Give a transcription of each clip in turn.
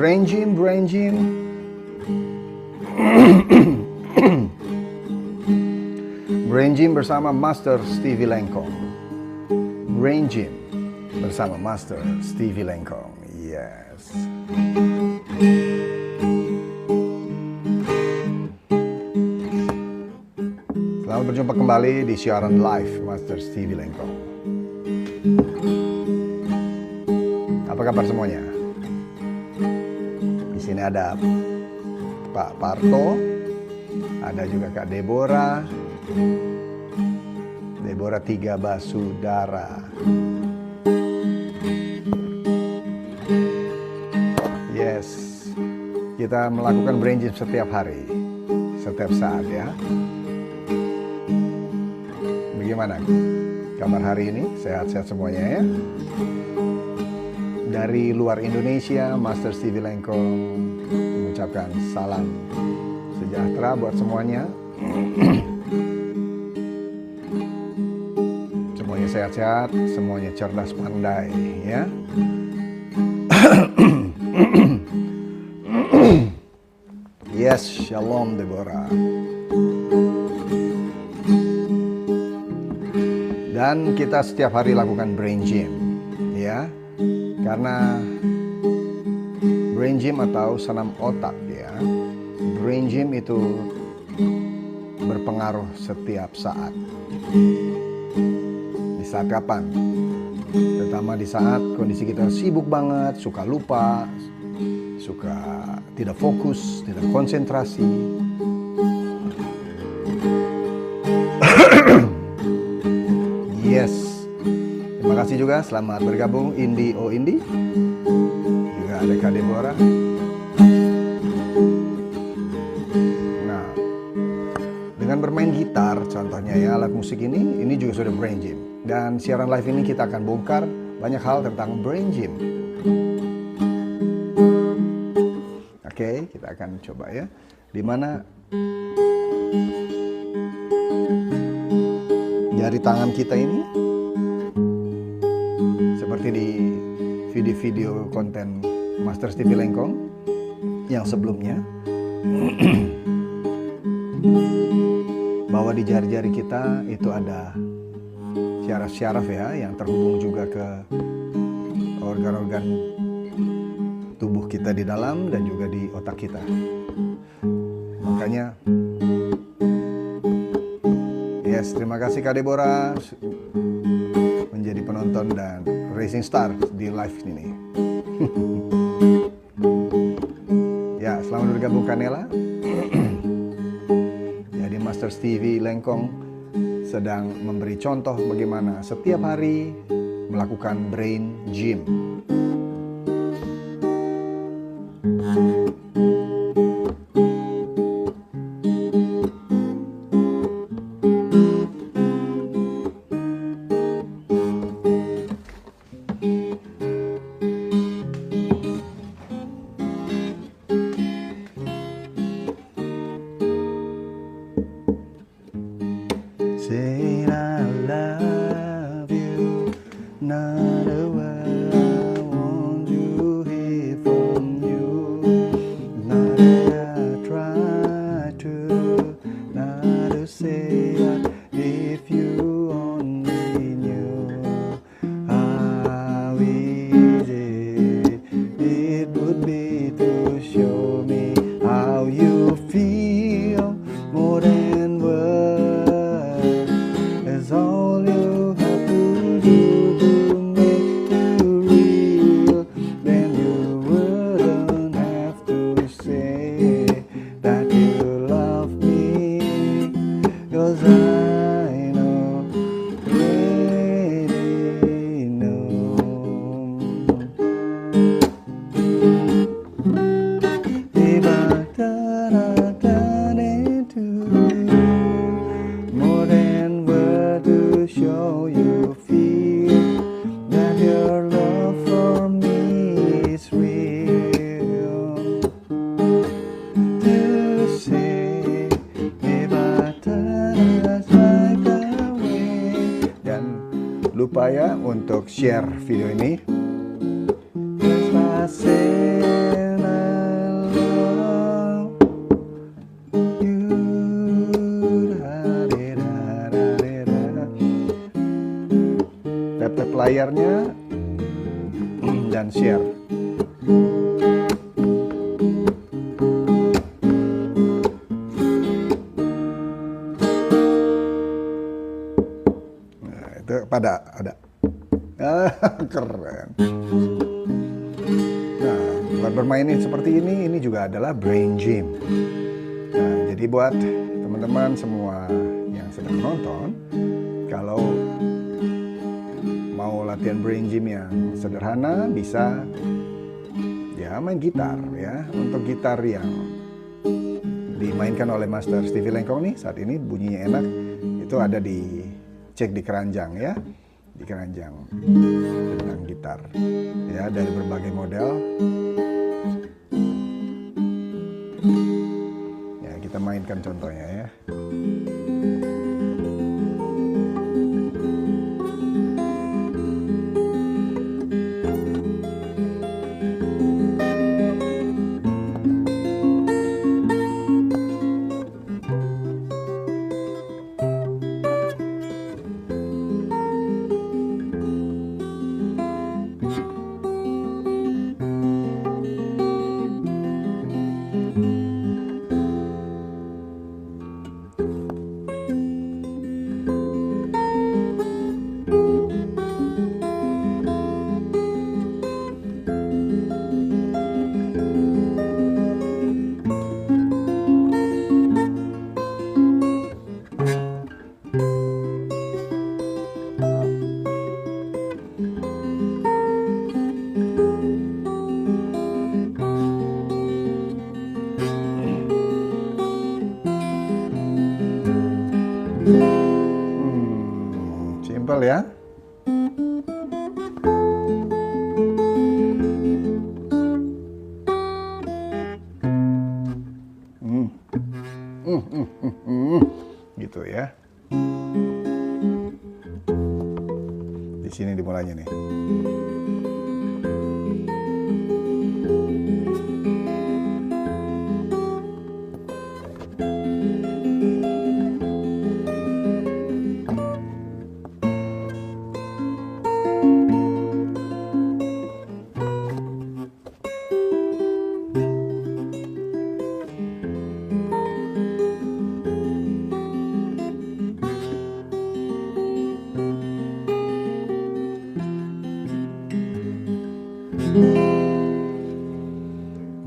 Brain Gym, Brain Gym. Brain Gym bersama Master Stevie Lengkong. Brain Gym bersama Master Stevie Lengkong. Yes. Selamat berjumpa kembali di siaran live Master Stevie Lengkong. Apa kabar semuanya? Di sini ada Pak Parto, ada juga Kak Deborah Tiga Basudara. Yes, kita melakukan brain gym setiap hari, setiap saat ya. Bagaimana kabar hari ini? Sehat-sehat semuanya ya? Dari luar Indonesia, Master Stevie Lengkong mengucapkan salam sejahtera buat semuanya. Semuanya sehat-sehat, semuanya cerdas pandai ya. Yes, shalom Deborah. Dan kita setiap hari lakukan brain gym ya. Karena brain gym atau senam otak ya. Brain gym itu berpengaruh setiap saat. Di saat kapan? Terutama di saat kondisi kita sibuk banget, suka lupa, suka tidak fokus, tidak konsentrasi. Yes. Terima kasih juga, selamat bergabung Indi Indi. Juga ada Kak Deborah. Nah, dengan bermain gitar contohnya ya, alat musik ini juga sudah brain gym. Dan siaran live ini kita akan bongkar banyak hal tentang brain gym. Oke, kita akan coba ya. Dimana jari tangan kita ini seperti di video-video konten Master Stevie Lengkong yang sebelumnya, bahwa di jari-jari kita itu ada syaraf-syaraf ya, yang terhubung juga ke organ-organ tubuh kita di dalam dan juga di otak kita. Makanya yes, terima kasih Kak Deborah menjadi penonton dan Rising Star di live ini. Ya, selamat bergabung Kanela. Jadi Master Stevie Lengkong sedang memberi contoh bagaimana setiap hari melakukan brain gym. Say I love you, not a word I want to hear from you. Not that I try to, not to say if you only knew how easy it would be to show me how you feel more than words. All you have to do to make you real, then you wouldn't have to say that you love me, 'cause I know, really know. If I done it to you more than to show you feel that your love for me is real. To say if I turn right away. Dan lupa ya untuk share video ini. If I say layarnya dan share. Nah, itu ada. Keren. Nah, buat bermain seperti ini juga adalah brain gym. Nah, jadi buat teman-teman semua yang sedang menonton, kalau mau latihan brain gym yang sederhana, bisa ya main gitar ya. Untuk gitar yang dimainkan oleh Master Stevie Lengkong nih, saat ini bunyinya enak, itu ada di cek di keranjang ya, di keranjang tentang gitar ya, dari berbagai model ya, kita mainkan contohnya ya. Simpel ya. Gitu ya. Di sini dimulainya nih.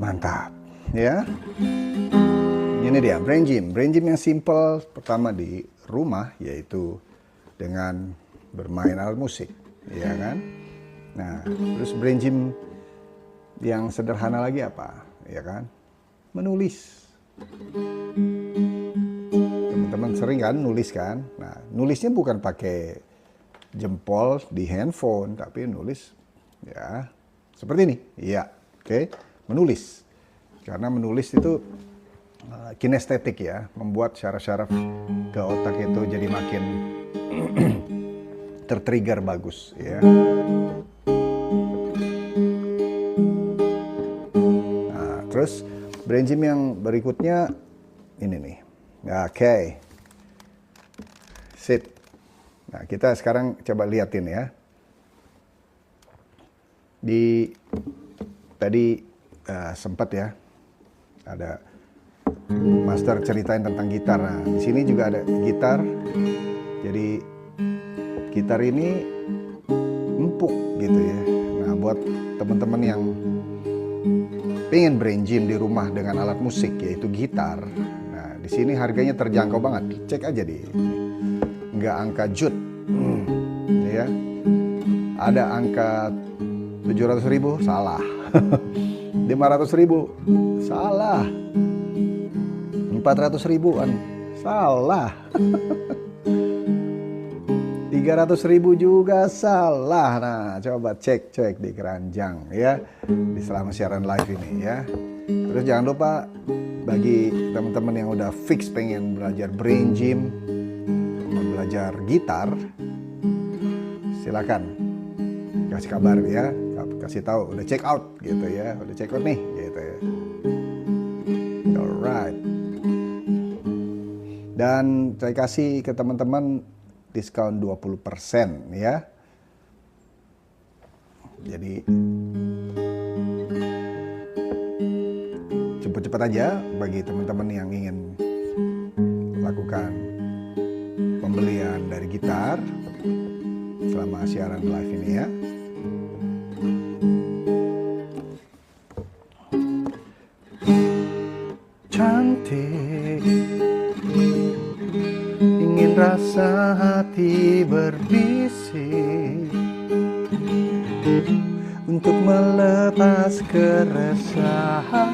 Mantap ya. Ini dia brain gym. Brain gym yang simple pertama di rumah, yaitu dengan bermain alat musik, ya kan. Nah, terus brain gym yang sederhana lagi apa, ya kan? Menulis. Teman-teman sering kan nulis kan? Nah, nulisnya bukan pakai jempol di handphone, tapi nulis ya seperti ini. Iya, oke. Menulis. Karena menulis itu kinestetik ya, membuat syaraf-syaraf ke otak itu jadi makin tertrigger bagus ya. Nah, terus brain gym yang berikutnya ini nih. Oke. Sit. Nah, kita sekarang coba liatin ya. Tadi sempat ya ada Master ceritain tentang gitar. Nah, di sini juga ada gitar. Jadi gitar ini empuk gitu ya. Nah, buat teman-teman yang pengen brain gym di rumah dengan alat musik yaitu gitar. Nah, di sini harganya terjangkau banget. Cek aja di nggak angka jut. Ya. Ada angka 700.000, salah. 500.000, salah. 400.000-an, salah. 300.000 juga salah. Nah, coba cek di keranjang ya, di selama siaran live ini ya. Terus jangan lupa bagi teman-teman yang udah fix pengen belajar brain gym, belajar gitar, silakan kasih kabar ya, kasih tahu udah check out gitu ya, udah check out nih gitu ya. Alright. Dan saya kasih ke teman-teman diskon 20% ya. Jadi cepat-cepat aja bagi teman-teman yang ingin lakukan pembelian dari gitar selama siaran live ini ya. Cantik, ingin rasa hati berbisik untuk melepas keresahan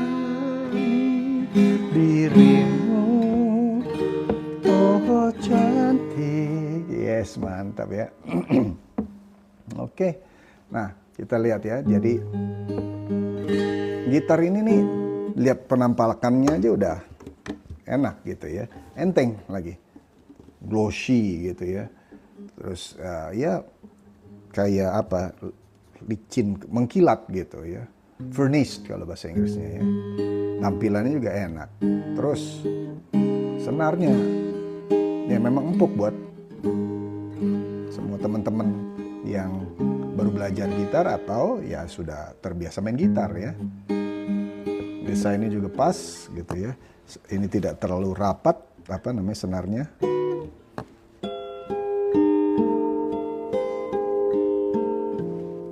dirimu. Oh cantik, yes mantap ya. Oke, nah kita lihat ya. Jadi gitar ini nih, lihat penampakannya aja udah enak gitu ya, enteng lagi, glossy gitu ya. Terus ya kayak apa, licin, mengkilat gitu ya, furnished kalau bahasa Inggrisnya ya. Tampilannya juga enak. Terus senarnya ya memang empuk buat semua teman-teman yang baru belajar gitar atau ya sudah terbiasa main gitar ya. Desainnya juga pas gitu ya. Ini tidak terlalu rapat apa namanya senarnya.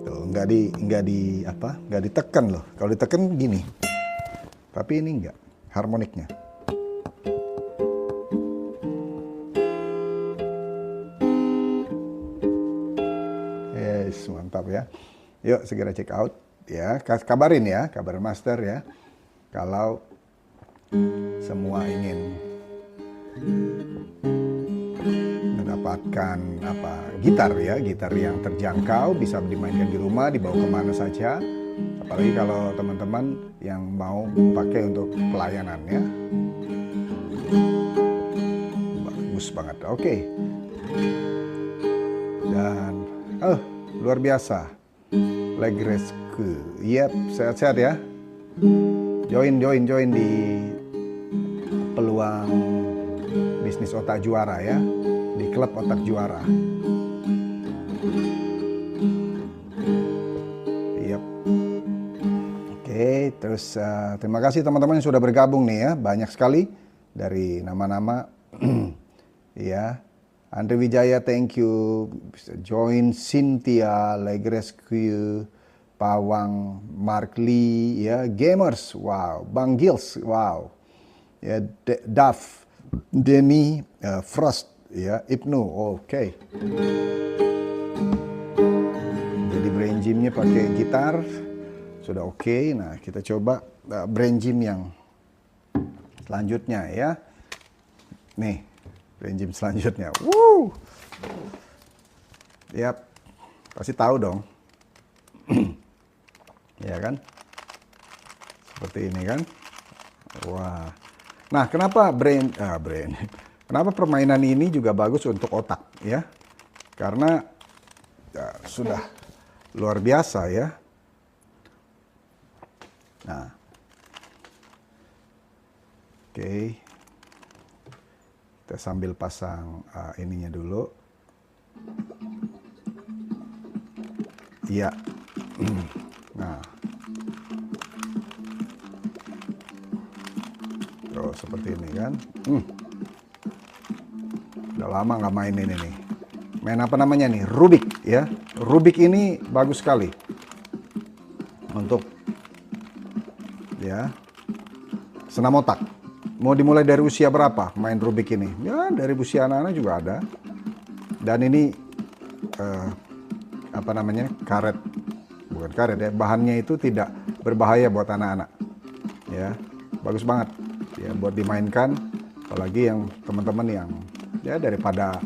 Tuh, nggak ditekan loh. Kalau ditekan gini. Tapi ini enggak harmoniknya. Yes, mantap ya. Yuk segera check out ya. Kabarin ya, kabarin master ya. Kalau semua ingin mendapatkan gitar ya, gitar yang terjangkau, bisa dimainkan di rumah, dibawa kemana saja. Apalagi kalau teman-teman yang mau pakai untuk pelayanan ya. Bagus banget. Oke. Dan luar biasa. Leg rescue. Yep, sehat-sehat ya. Join di peluang bisnis otak juara ya, di klub otak juara. Yep. Oke, terus terima kasih teman-teman yang sudah bergabung nih ya, banyak sekali dari nama-nama. Ya, Andre Wijaya, thank you. Join Cynthia, Leg Rescue, Pawang, Mark Lee, ya, Gamers, wow, Bang Gils, wow, ya, Duff, Denny, Frost, ya, Ibnu, oke. Jadi brain gymnya pakai gitar, sudah oke. Nah, kita coba brain gym yang selanjutnya ya. Nih, brain gym selanjutnya. Woo! Yap, pasti tahu dong. Ya kan? Seperti ini kan? Wah. Nah, kenapa kenapa permainan ini juga bagus untuk otak ya? Karena ya, sudah luar biasa ya. Nah. Oke. Kita sambil pasang ininya dulu. Iya. Nah. Tuh, seperti ini kan. Udah lama nggak main ini nih. Main apa namanya nih? Rubik ya. Rubik ini bagus sekali. Untuk ya senam otak. Mau dimulai dari usia berapa main Rubik ini? Ya dari usia anak-anak juga ada. Dan ini apa namanya, karet, bukan karet ya, bahannya itu tidak berbahaya buat anak-anak. Ya bagus banget ya buat dimainkan. Apalagi yang teman-teman yang ya daripada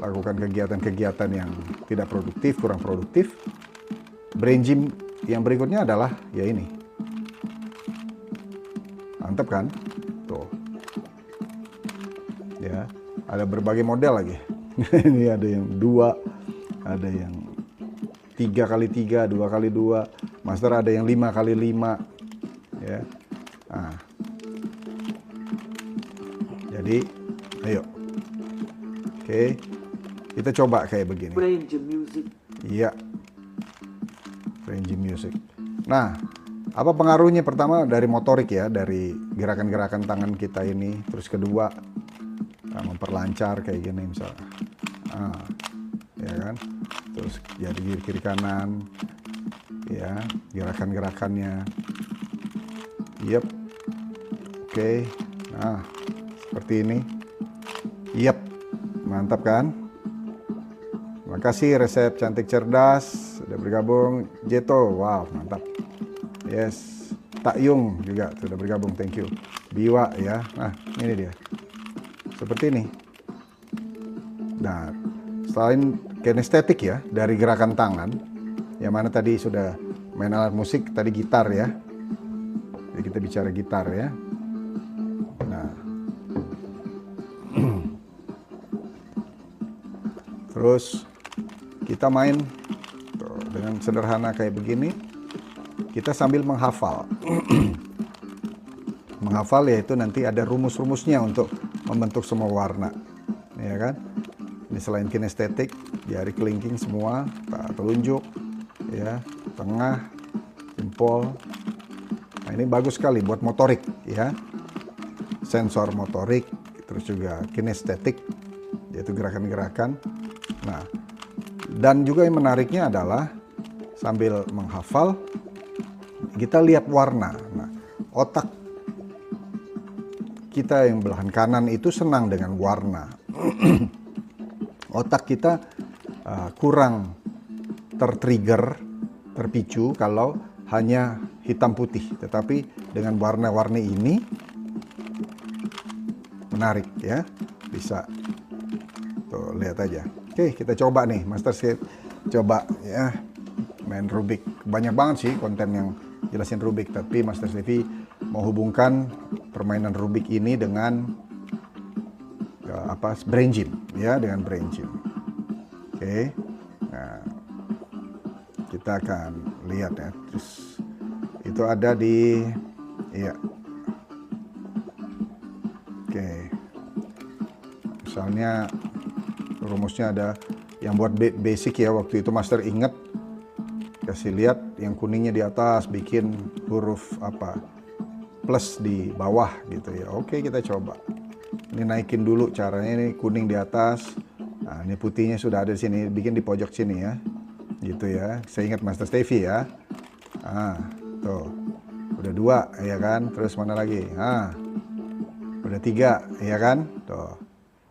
lakukan kegiatan-kegiatan yang tidak produktif, kurang produktif, brain gym yang berikutnya adalah ya ini. Mantap kan? Tuh. Ya, ada berbagai model lagi. Ini ada yang 2, ada yang 3x3, 2x2, master ada yang 5x5. Ya. Nah. Jadi, ayo. Oke. Kita coba kayak begini. Iya. Arranging music. Nah, apa pengaruhnya? Pertama dari motorik ya, dari gerakan-gerakan tangan kita ini. Terus kedua, memperlancar kayak gini misalnya. Ya kan? Terus jadi kiri kanan, ya gerakan-gerakannya. Yep. Oke. Nah, seperti ini. Yep. Mantap kan? Terima kasih Resep Cantik Cerdas sudah bergabung. Jeto, wow mantap. Yes, Tak Yung juga sudah bergabung, thank you. Biwa ya, nah ini dia. Seperti ini. Nah, selain kinestetik ya, dari gerakan tangan, yang mana tadi sudah main alat musik, tadi gitar ya. Jadi kita bicara gitar ya. Nah, terus kita main dengan sederhana kayak begini, kita sambil menghafal. Menghafal yaitu nanti ada rumus-rumusnya untuk membentuk semua warna, ya kan? Ini selain kinestetik, jari kelingking semua, telunjuk, ya, tengah, jempol. Nah ini bagus sekali buat motorik, ya, sensor motorik, terus juga kinestetik, yaitu gerakan-gerakan. Nah, dan juga yang menariknya adalah sambil menghafal, kita lihat warna. Nah, otak kita yang belahan kanan itu senang dengan warna. Otak kita kurang tertrigger, terpicu kalau hanya hitam putih. Tetapi dengan warna-warni ini menarik ya, bisa. Tuh, lihat aja. Oke, kita coba nih, Master Steve. Coba ya, main Rubik. Banyak banget sih konten yang jelasin Rubik, tapi Master Stevie mau hubungkan permainan Rubik ini dengan brain gym ya, dengan brain gym. Oke. Nah, kita akan lihat ya. Terus itu ada di iya. Oke. Misalnya rumusnya ada yang buat basic ya, waktu itu Master inget kasih lihat yang kuningnya di atas, bikin huruf apa plus di bawah gitu ya. Oke, kita coba. Ini naikin dulu caranya, ini kuning di atas. Nah, ini putihnya sudah ada di sini, bikin di pojok sini ya. Gitu ya. Saya ingat Master Stevie ya. Tuh. Udah 2 ya kan? Terus mana lagi? Udah 3 ya kan? Tuh.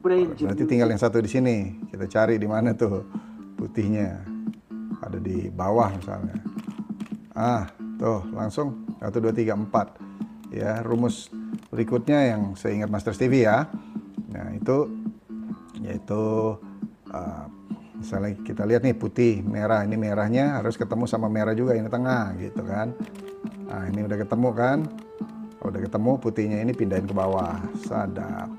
Berarti tinggal yang satu di sini. Kita cari di mana tuh putihnya. Ada di bawah misalnya. Tuh langsung 1, 2, 3, 4. Ya, rumus berikutnya yang saya ingat Master Stevie ya. Nah, itu yaitu misalnya kita lihat nih putih, merah. Ini merahnya harus ketemu sama merah juga ini tengah gitu kan. Nah, ini udah ketemu kan? Udah ketemu, putihnya ini pindahin ke bawah. Sadap.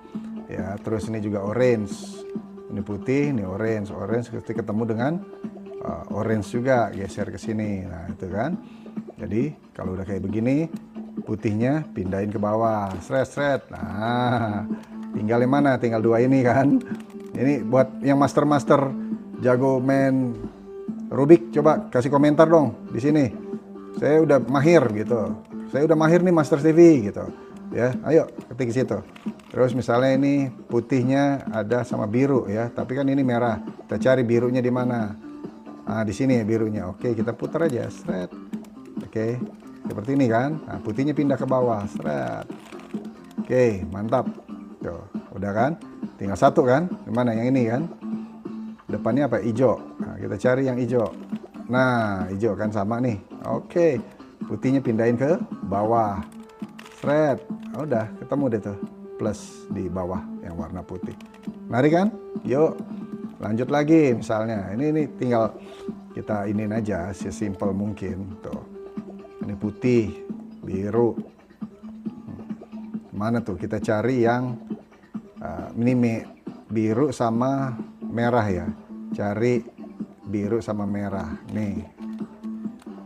Ya, terus ini juga orange. Ini putih, ini orange. Orange ketika ketemu dengan orange juga, geser ke sini. Nah, itu kan. Jadi, kalau udah kayak begini, putihnya pindahin ke bawah. Sret. Nah, tinggal yang mana? Tinggal 2 ini kan. Ini buat yang master-master jago main Rubik, coba kasih komentar dong di sini. Saya udah mahir gitu. Saya udah mahir nih Master Stevie gitu. Ya, ayo ketik situ. Terus misalnya ini putihnya ada sama biru ya, tapi kan ini merah. Kita cari birunya di mana? Di sini ya birunya. Oke, kita putar aja, seret. Oke, seperti ini kan. Nah, putihnya pindah ke bawah, seret. Oke, mantap. Tuh, udah kan? Tinggal 1 kan? Gimana yang ini kan? Depannya apa? Hijau. Nah, kita cari yang hijau. Nah, hijau kan sama nih. Oke, putihnya pindahin ke bawah. Seret. Udah ketemu deh tuh plus di bawah yang warna putih. Mari kan? Yuk lanjut lagi misalnya. Ini tinggal kita iniin aja sesimpel mungkin tuh. Ini putih, biru. Mana tuh? Kita cari yang ini biru sama merah ya. Cari biru sama merah. Nih.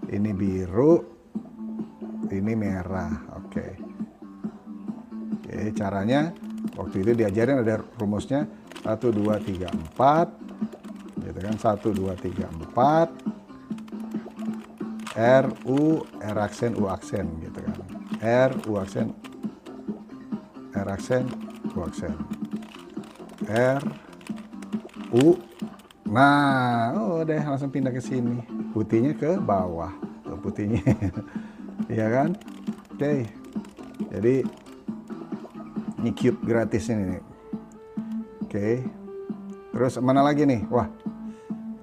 Ini biru, ini merah. Oke, caranya waktu itu diajarin ada rumusnya 1, 2, 3, 4 gitu kan. 1, 2, 3, 4. R, U, R aksen, U aksen gitu kan. R, U aksen, R aksen, U aksen. R, U. Nah, udah langsung pindah ke sini. Putihnya ke bawah. Tuh, putihnya. Iya kan? Oke. Jadi ini cube gratis ini nih. Oke. Terus mana lagi nih? Wah,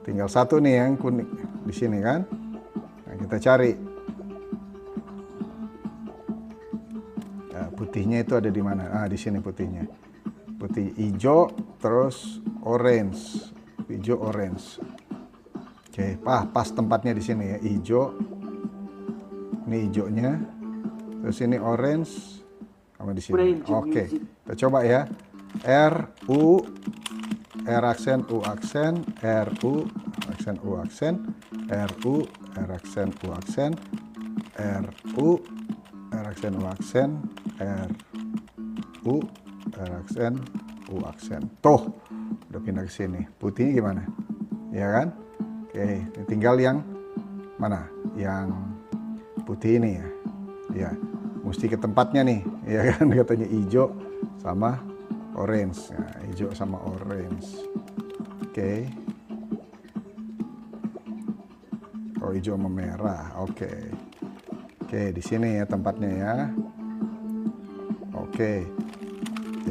tinggal satu nih yang kuning di sini kan. Nah, kita cari. Nah, putihnya itu ada di mana? Ah, di sini putihnya. Putih hijau, terus orange. Hijau, orange. Oke, pas tempatnya di sini ya. Hijau. Ini hijaunya. Terus ini orange. Sama di sini. Oke, kita coba ya. R, U, R aksen, U aksen, R, U, aksen, U aksen, R, U, R aksen, U aksen, R, U, R aksen, U aksen, R, U, R aksen, U aksen. Tuh, udah pindah ke sini. Putihnya gimana? Ya kan? Oke, tinggal yang mana? Yang putih ini ya. Ya, mesti ke tempatnya nih. Ya kan, katanya hijau sama orange. Nah, hijau sama orange. Oke. Oh, hijau sama merah. Oke. Oke, di sini ya tempatnya ya. Oke.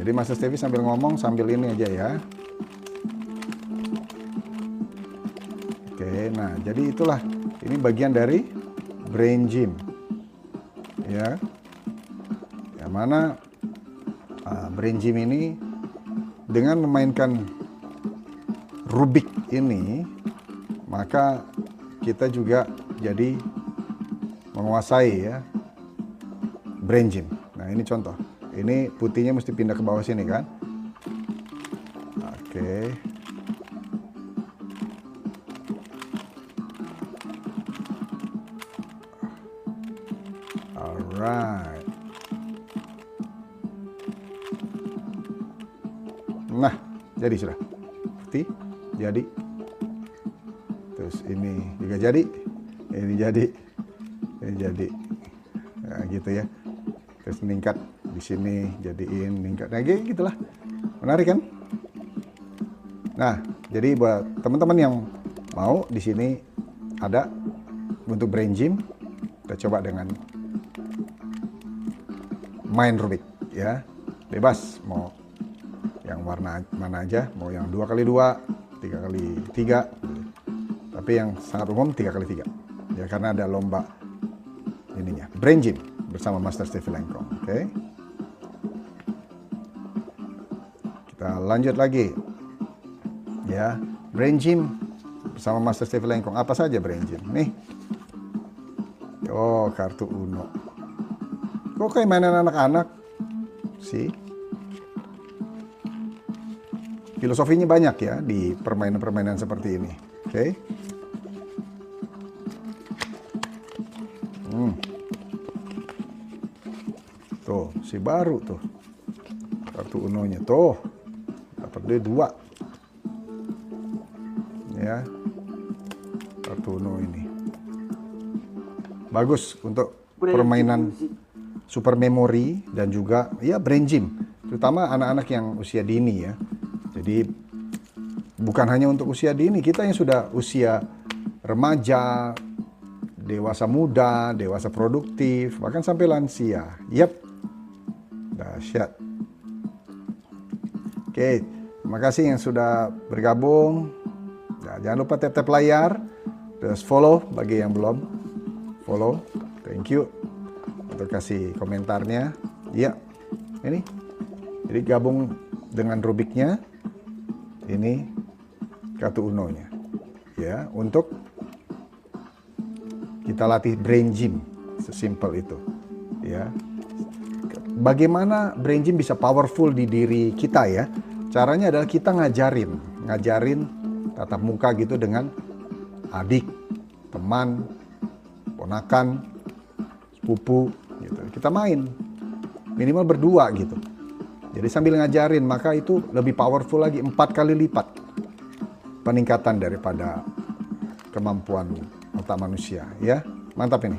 Jadi Master Stevie sambil ngomong sambil ini aja ya. Oke, nah jadi itulah. Ini bagian dari brain gym. Ya. Yang mana brain gym ini dengan memainkan Rubik ini, maka kita juga jadi menguasai ya brain gym. Nah ini contoh. Ini putihnya mesti pindah ke bawah sini kan. Oke. Alright. Nah, jadi sudah. Putih, jadi. Terus ini juga jadi. Ini jadi. Ini jadi. Nah, gitu ya. Terus meningkat di sini, jadiin meningkat. Nah, gitulah. Menarik kan? Nah, jadi buat teman-teman yang mau di sini ada untuk brain gym, kita coba dengan main Rubik ya. Bebas mau yang warna mana aja, mau yang 2x2, 3x3, tapi yang sangat umum 3x3 ya, karena ada lomba ininya, brain gym bersama Master Stevie Lengkong. Oke, kita lanjut lagi ya, brain gym bersama Master Stevie Lengkong. Apa saja brain gym nih? Oh, kartu Uno. Kok kayak mainan anak-anak sih? Filosofinya banyak ya di permainan-permainan seperti ini. Oke. Tuh, si baru tuh. Kartu Uno-nya tuh. Dapat dia 2. Ya. Kartu Uno ini. Bagus untuk permainan super memory dan juga ya brain gym. Terutama anak-anak yang usia dini ya. Jadi bukan hanya untuk usia dini, kita yang sudah usia remaja, dewasa muda, dewasa produktif, bahkan sampai lansia. Yap, dahsyat. Oke, terima kasih yang sudah bergabung. Nah, jangan lupa tap-tap layar, terus follow bagi yang belum follow. Thank you untuk kasih komentarnya. Ya, ini. Jadi gabung dengan Rubiknya. Ini kartu Uno-nya ya, untuk kita latih brain gym, sesimpel itu ya. Bagaimana brain gym bisa powerful di diri kita ya? Caranya adalah kita ngajarin tatap muka gitu dengan adik, teman, ponakan, sepupu gitu. Kita main minimal berdua gitu. Jadi sambil ngajarin, maka itu lebih powerful lagi, 4 kali lipat peningkatan daripada kemampuan otak manusia ya. Mantap ini.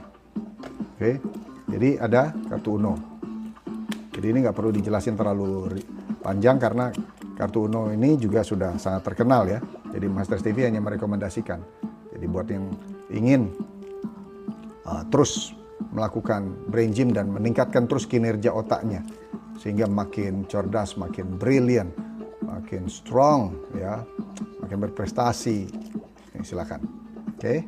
Oke, jadi ada kartu Uno. Jadi ini nggak perlu dijelasin terlalu panjang karena kartu Uno ini juga sudah sangat terkenal ya. Jadi Master Stevie hanya merekomendasikan. Jadi buat yang ingin terus melakukan brain gym dan meningkatkan terus kinerja otaknya sehingga makin cerdas, makin brilian, makin strong ya, makin berprestasi. Ini silakan. Oke.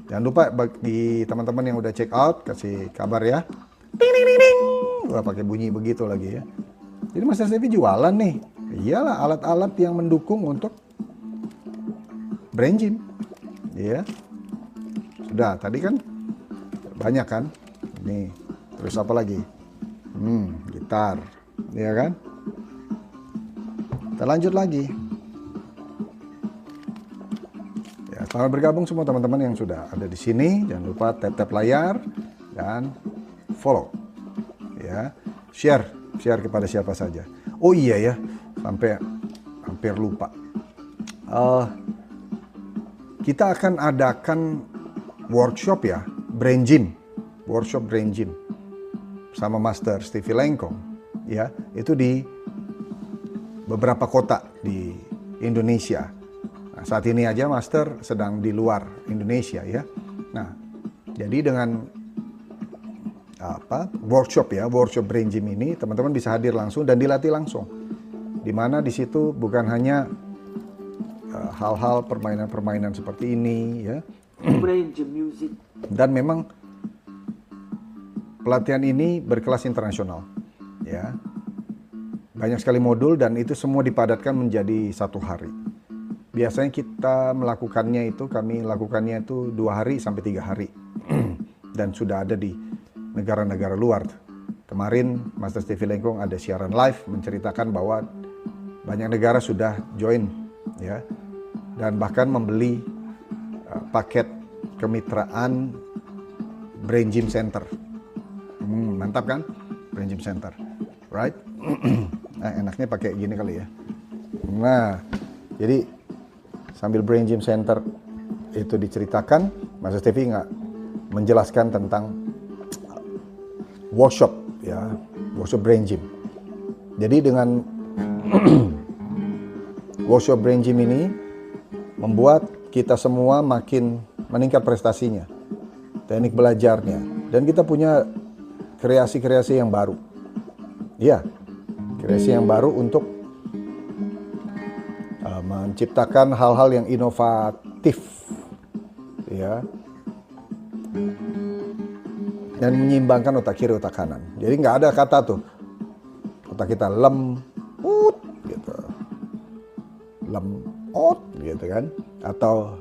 Jangan lupa bagi teman-teman yang udah check out kasih kabar ya. Ding ding ding ding. Wah, pakai bunyi begitu lagi ya. Jadi Master Stevie jualan nih. Iyalah alat-alat yang mendukung untuk brain gym. Ya. Sudah, tadi kan banyak kan? Nih, terus apa lagi? Gitar, ya kan? Kita lanjut lagi. Ya, selamat bergabung semua teman-teman yang sudah ada di sini. Jangan lupa tap-tap layar dan follow. Ya, share kepada siapa saja. Oh iya ya, sampai hampir lupa. Kita akan adakan workshop ya, brain gym. Workshop brain gym sama Master Stevie Lengkong ya, itu di beberapa kota di Indonesia. Nah, saat ini aja Master sedang di luar Indonesia ya. Nah, jadi dengan workshop brain gym ini teman-teman bisa hadir langsung dan dilatih langsung. Dimana di situ bukan hanya hal-hal permainan-permainan seperti ini ya. Brain gym music. Dan memang pelatihan ini berkelas internasional, ya. Banyak sekali modul dan itu semua dipadatkan menjadi 1 hari. Biasanya kami lakukannya itu 2 hari sampai 3 hari. Dan sudah ada di negara-negara luar. Kemarin Master Stevie Lengkong ada siaran live menceritakan bahwa banyak negara sudah join, ya. Dan bahkan membeli paket kemitraan Brain Gym Center. Mantap kan? Brain Gym Center. Right? Nah, enaknya pakai gini kali ya. Nah, jadi sambil Brain Gym Center itu diceritakan, Mas Stevie nggak menjelaskan tentang workshop ya, workshop Brain Gym. Jadi dengan workshop Brain Gym ini membuat kita semua makin meningkat prestasinya, teknik belajarnya, dan kita punya kreasi-kreasi yang baru. Iya, kreasi yang baru untuk menciptakan hal-hal yang inovatif, ya, dan menyeimbangkan otak kiri otak kanan. Jadi nggak ada kata tuh otak kita lembut gitu, lemot gitu kan, atau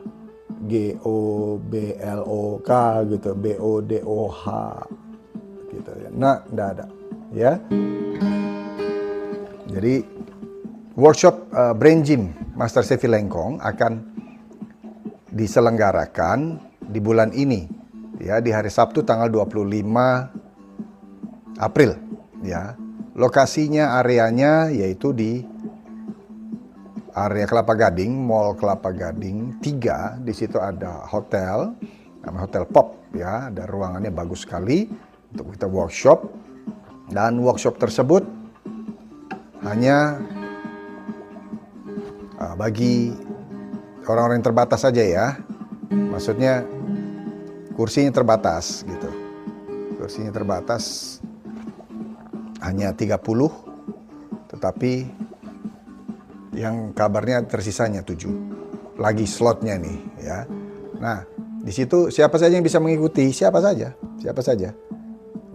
GOBLOK gitu, BODOH gitu ya. Nah, nggak ada ya. Jadi workshop Brain Gym Master Stevie Lengkong akan diselenggarakan di bulan ini ya, di hari Sabtu tanggal 25 April ya. Lokasinya, areanya yaitu di area Kelapa Gading, Mall Kelapa Gading 3. Di situ ada hotel, namanya Hotel Pop ya, ada ruangannya bagus sekali untuk kita workshop. Dan workshop tersebut hanya bagi orang-orang yang terbatas saja ya. Maksudnya kursinya terbatas gitu. Kursinya terbatas hanya 30, tetapi yang kabarnya tersisanya 7 lagi slotnya nih ya. Nah, di situ siapa saja yang bisa mengikuti, siapa saja.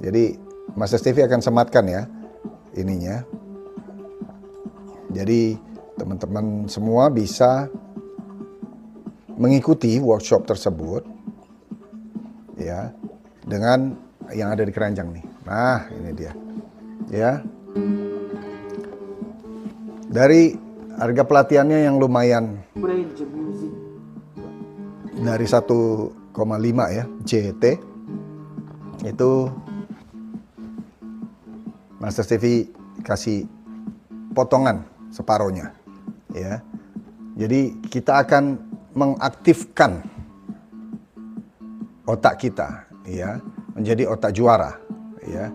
Jadi Master Stevie akan sematkan ya ininya. Jadi teman-teman semua bisa mengikuti workshop tersebut ya dengan yang ada di keranjang nih. Nah, ini dia. Ya. Dari harga pelatihannya yang lumayan dari 1,5 ya JT itu Master Stevie kasih potongan separohnya ya. Jadi kita akan mengaktifkan otak kita ya, menjadi otak juara, ya.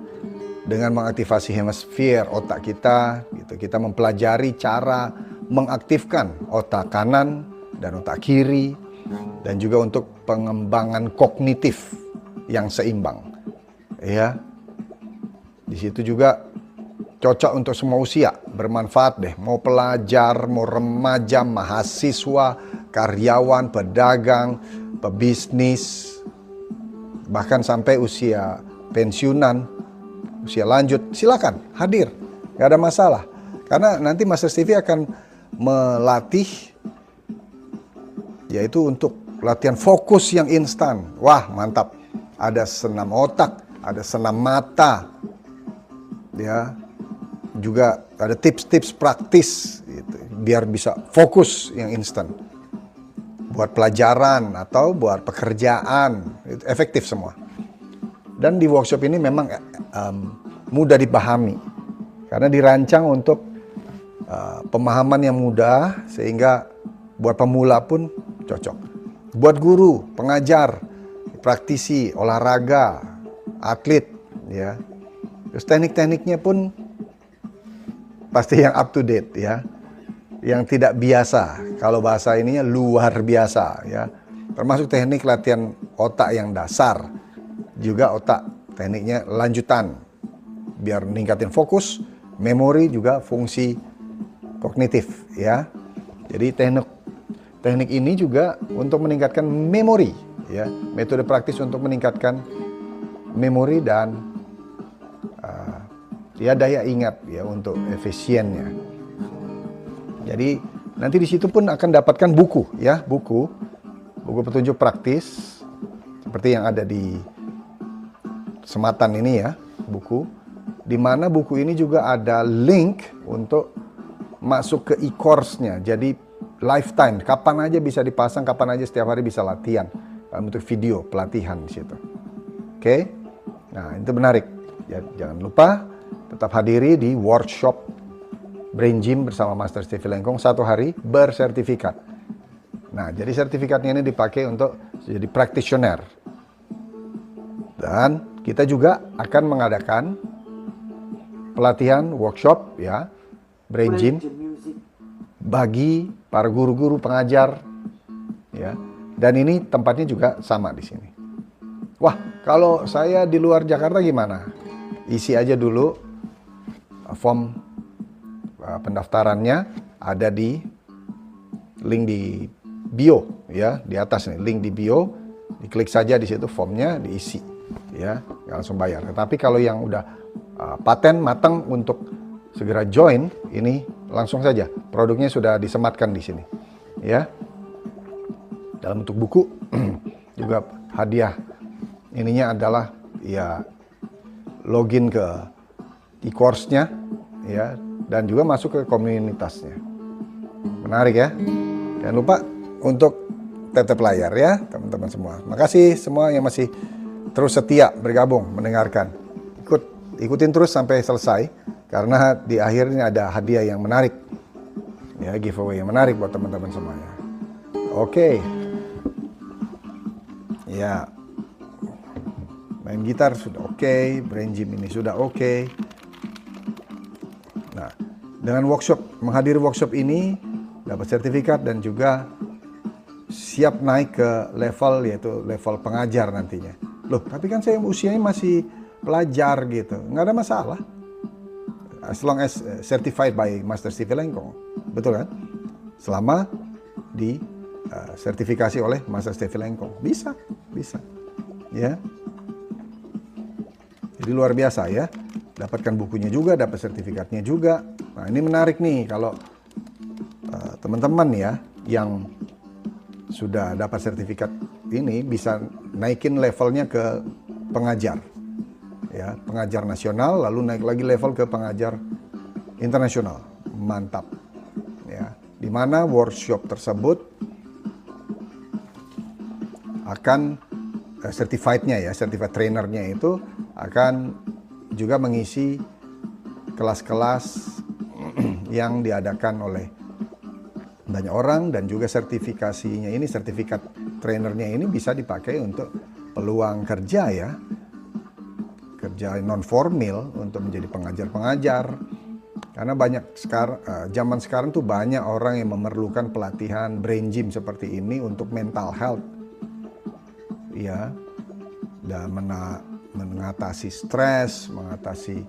Dengan mengaktifasi hemisfer otak kita, gitu, kita mempelajari cara mengaktifkan otak kanan dan otak kiri, dan juga untuk pengembangan kognitif yang seimbang, ya. Di situ juga cocok untuk semua usia, bermanfaat deh. Mau pelajar, mau remaja, mahasiswa, karyawan, pedagang, pebisnis, bahkan sampai usia pensiunan, usia lanjut, silakan hadir, nggak ada masalah. Karena nanti Master TV akan melatih, yaitu untuk latihan fokus yang instan. Wah, mantap. Ada senam otak, ada senam mata, ya. Juga ada tips-tips praktis, gitu, biar bisa fokus yang instan. Buat pelajaran atau buat pekerjaan, itu efektif semua. Dan di workshop ini memang mudah dipahami, karena dirancang untuk pemahaman yang mudah, sehingga buat pemula pun cocok. Buat guru, pengajar, praktisi, olahraga, atlet, ya. Terus teknik-tekniknya pun pasti yang up to date, ya. Yang tidak biasa, kalau bahasa ininya luar biasa, ya. Termasuk teknik latihan otak yang dasar, juga otak tekniknya lanjutan, biar meningkatin fokus, memori, juga fungsi kognitif, ya. Jadi teknik ini juga untuk meningkatkan memori, ya. Metode praktis untuk meningkatkan memori dan ya daya ingat, ya, untuk efisiennya. Jadi nanti di situ pun akan dapatkan buku, ya, buku petunjuk praktis seperti yang ada di sematan ini, ya, buku. Di mana buku ini juga ada link untuk masuk ke e-course-nya. Jadi lifetime, kapan aja bisa dipasang, kapan aja setiap hari bisa latihan untuk video pelatihan di situ. Oke? Nah, itu menarik. Ya, jangan lupa tetap hadiri di workshop Brain Gym bersama Master Stevie Lengkong 1 hari bersertifikat. Nah, jadi sertifikatnya ini dipakai untuk jadi practitioner. Dan kita juga akan mengadakan pelatihan workshop, ya, Brain Gym bagi para guru-guru pengajar, ya. Dan ini tempatnya juga sama di sini. Wah, kalau saya di luar Jakarta gimana? Isi aja dulu form pendaftarannya, ada di link di bio, ya, di atas nih, link di bio, diklik saja di situ, formnya diisi, ya, langsung bayar. Tapi kalau yang udah paten matang untuk segera join, ini langsung saja, produknya sudah disematkan di sini, ya, dalam bentuk buku. Juga hadiah ininya adalah, ya, login ke e-course-nya, ya, dan juga masuk ke komunitasnya. Menarik, ya. Jangan lupa untuk tetap layar, ya, teman-teman semua. Makasih semua yang masih terus setia bergabung mendengarkan. Ikutin terus sampai selesai, karena di akhir ini ada hadiah yang menarik, ya, giveaway yang menarik buat teman-teman semuanya. Oke. Ya. Main gitar sudah oke, Brain Gym ini sudah oke. Nah, dengan menghadiri workshop ini, dapat sertifikat dan juga siap naik ke level, yaitu level pengajar nantinya. Loh, tapi kan saya usianya masih pelajar gitu, nggak ada masalah. As long as certified by Master Stevie Lengkong, betul kan? Selama di sertifikasi oleh Master Stevie Lengkong, bisa, ya. Jadi luar biasa, ya. Dapatkan bukunya juga, dapat sertifikatnya juga. Nah, ini menarik nih kalau teman-teman, ya, yang sudah dapat sertifikat ini bisa naikin levelnya ke pengajar, ya, pengajar nasional, lalu naik lagi level ke pengajar internasional. Mantap, ya. Di mana workshop tersebut akan certified-nya, ya, certified trainernya itu akan juga mengisi kelas-kelas yang diadakan oleh banyak orang, dan juga sertifikasinya ini, sertifikat trainernya ini bisa dipakai untuk peluang kerja ya, kerja non formal untuk menjadi pengajar-pengajar. Karena banyak zaman sekarang tuh banyak orang yang memerlukan pelatihan brain gym seperti ini untuk mental health, ya, dan mengatasi stres, mengatasi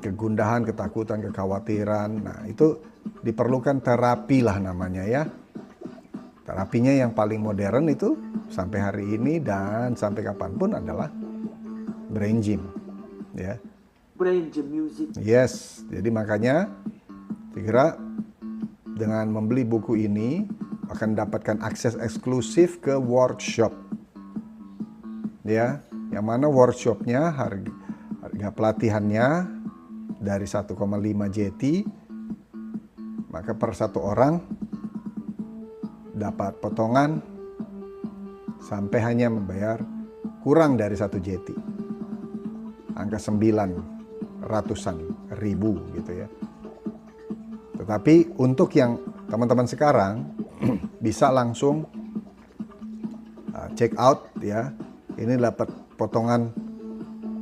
kegundahan, ketakutan, kekhawatiran. Nah, itu diperlukan terapi lah namanya ya. Terapinya yang paling modern itu sampai hari ini dan sampai kapanpun adalah brain gym, ya. Brain gym music. Yes, jadi makanya segera dengan membeli buku ini akan dapatkan akses eksklusif ke workshop, ya. Yang mana workshopnya harga pelatihannya dari 1,5 JT, maka per satu orang dapat potongan sampai hanya membayar kurang dari 1 JT, angka 900-an ribu gitu ya. Tetapi untuk yang teman-teman sekarang bisa langsung check out ya, ini dapat potongan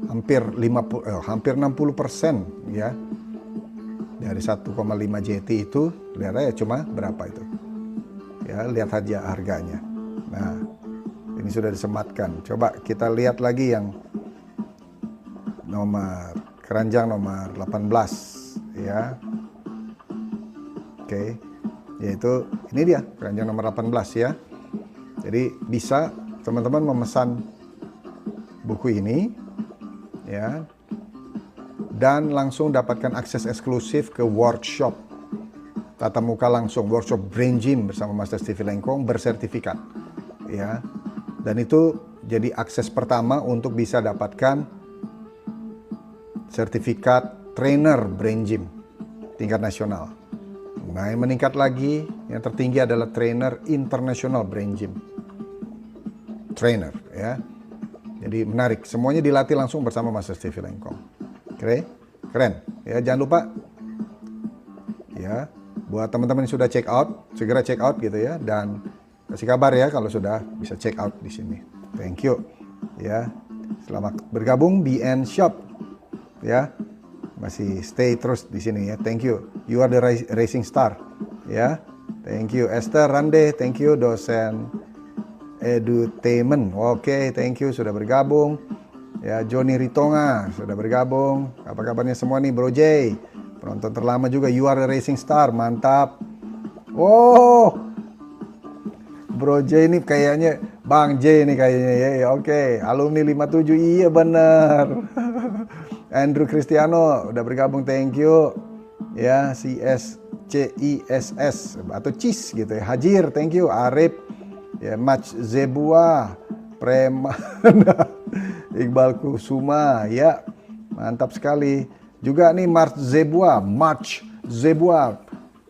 hampir 60% ya. Dari 1,5 JT itu, lihat aja cuma berapa itu. Ya, lihat aja harganya. Nah, ini sudah disematkan. Coba kita lihat lagi yang nomor keranjang nomor 18 ya. Oke. Yaitu ini dia, keranjang nomor 18 ya. Jadi bisa teman-teman memesan buku ini ya, dan langsung dapatkan akses eksklusif ke workshop tatap muka langsung, workshop brain gym bersama Master Stevie Lengkong bersertifikat ya. Dan itu jadi akses pertama untuk bisa dapatkan sertifikat trainer brain gym tingkat nasional. Nah, yang meningkat lagi, yang tertinggi adalah trainer international brain gym trainer ya. Jadi menarik, semuanya dilatih langsung bersama Master Stevie Lengkong. Keren ya. Jangan lupa ya, buat teman-teman yang sudah check out, segera check out gitu ya, dan kasih kabar ya kalau sudah bisa check out di sini. Thank you ya. Selamat bergabung BN Shop ya. Masih stay terus di sini ya. Thank you. You are the racing star ya. Thank you Esther Rande, thank you dosen edutainment. Oke, thank you sudah bergabung. Ya, Joni Ritonga sudah bergabung. Apa kabarnya semua nih, Bro J? Penonton terlama juga, you are the racing star, mantap. Oh, Bro J ini kayaknya Bang J ini kayaknya ya. Oke, alumni 57, iya bener. Andrew Cristiano udah bergabung, thank you. Ya, CSCISS atau CIS gitu ya. Hajir, thank you. Arif, ya, Mach Zebua, Premana, Iqbal Kusuma, ya, mantap sekali. Juga nih March Zebua,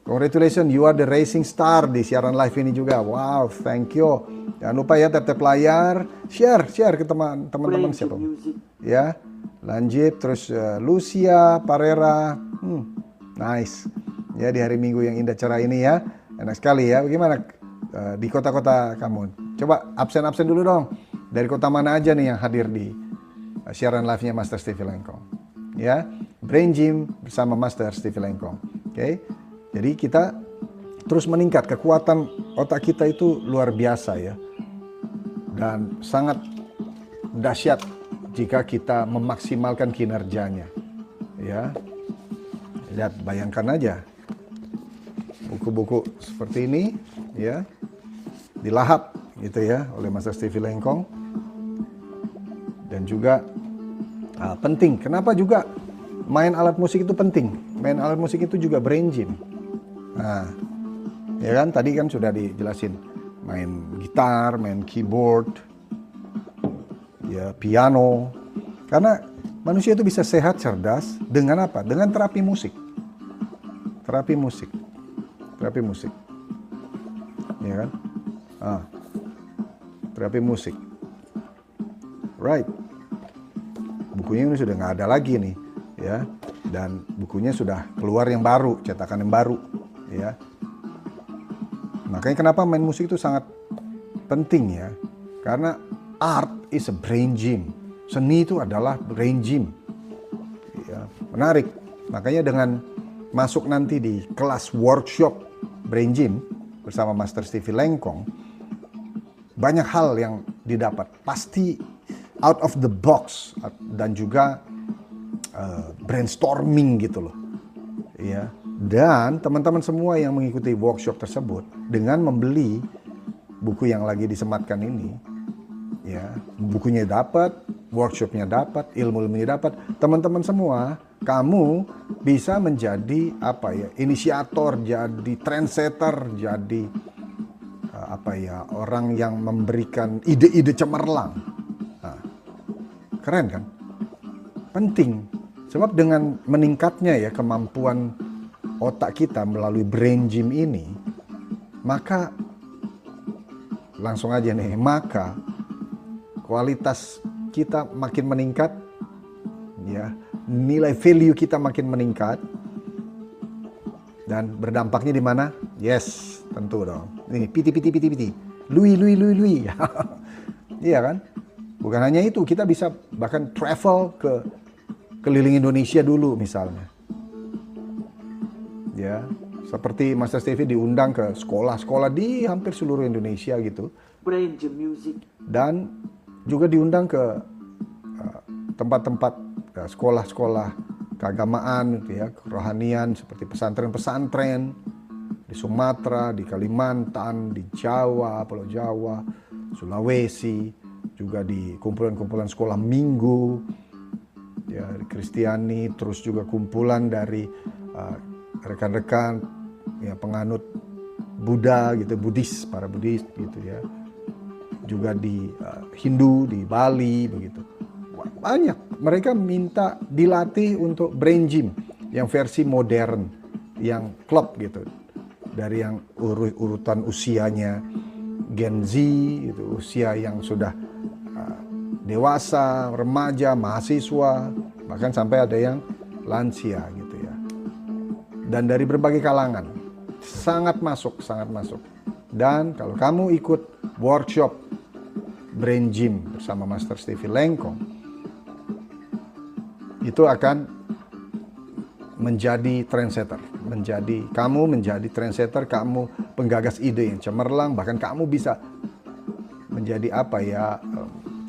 congratulations, you are the racing star di siaran live ini juga. Wow, thank you. Jangan lupa ya tap layar, share ke teman-teman siapa. Ya, lanjut terus Lucia Parera, nice. Ya, di hari Minggu yang indah cerah ini ya, enak sekali ya. Bagaimana di kota-kota kamu? Coba absen dulu dong. Dari kota mana aja nih yang hadir di siaran live-nya Master Stevie Lengkong? Ya, Brain Gym bersama Master Stevie Lengkong. Oke. Jadi kita terus meningkat, kekuatan otak kita itu luar biasa ya. Dan sangat dahsyat jika kita memaksimalkan kinerjanya. Ya. Lihat, bayangkan aja. Buku-buku seperti ini ya, dilahap gitu ya oleh Master Stevie Lengkong. Dan juga penting, kenapa juga main alat musik itu penting? Main alat musik itu juga brain gym. Nah, ya kan tadi kan sudah dijelasin, main gitar, main keyboard, ya piano. Karena manusia itu bisa sehat, cerdas dengan apa? Dengan terapi musik. Terapi musik. Ya kan? Terapi musik. Right. Bukunya ini sudah nggak ada lagi nih, ya. Dan bukunya sudah keluar yang baru, cetakan yang baru, ya. Makanya kenapa main musik itu sangat penting ya. Karena art is a brain gym. Seni itu adalah brain gym. Ya, menarik. Makanya dengan masuk nanti di kelas workshop brain gym bersama Master Stevie Lengkong, banyak hal yang didapat. Pasti out of the box dan juga brainstorming gitu loh. Ya. Dan teman-teman semua yang mengikuti workshop tersebut dengan membeli buku yang lagi disematkan ini, ya, bukunya dapat, workshopnya dapat, ilmu-ilmunya dapat. Teman-teman semua, kamu bisa menjadi inisiator, jadi trendsetter, jadi orang yang memberikan ide-ide cemerlang. Nah, keren kan? Penting. Sebab dengan meningkatnya ya kemampuan otak kita melalui brain gym ini, maka langsung aja nih, maka kualitas kita makin meningkat, ya, nilai value kita makin meningkat, dan berdampaknya di mana? Yes, tentu dong. Nih, piti, lui. Iya kan? Bukan hanya itu, kita bisa bahkan travel ke keliling Indonesia dulu misalnya. Ya, seperti Master Stevie diundang ke sekolah-sekolah di hampir seluruh Indonesia gitu. Brain Gym Music. Dan juga diundang ke tempat-tempat sekolah-sekolah keagamaan gitu ya, kerohanian seperti pesantren-pesantren di Sumatera, di Kalimantan, di Jawa, Pulau Jawa, Sulawesi, juga di kumpulan-kumpulan sekolah minggu ya, di Kristiani, terus juga kumpulan dari rekan-rekan ya, penganut Buddha gitu, para Buddhis gitu ya. Juga di Hindu, di Bali begitu. Banyak mereka minta dilatih untuk brain gym yang versi modern, yang klub gitu. Dari yang urutan usianya Gen Z itu, usia yang sudah dewasa, remaja, mahasiswa, bahkan sampai ada yang lansia gitu ya. Dan dari berbagai kalangan, sangat masuk. Dan kalau kamu ikut workshop brain gym bersama Master Stevie Lengkong, itu akan menjadi trendsetter. Kamu menjadi trendsetter, kamu penggagas ide yang cemerlang, bahkan kamu bisa menjadi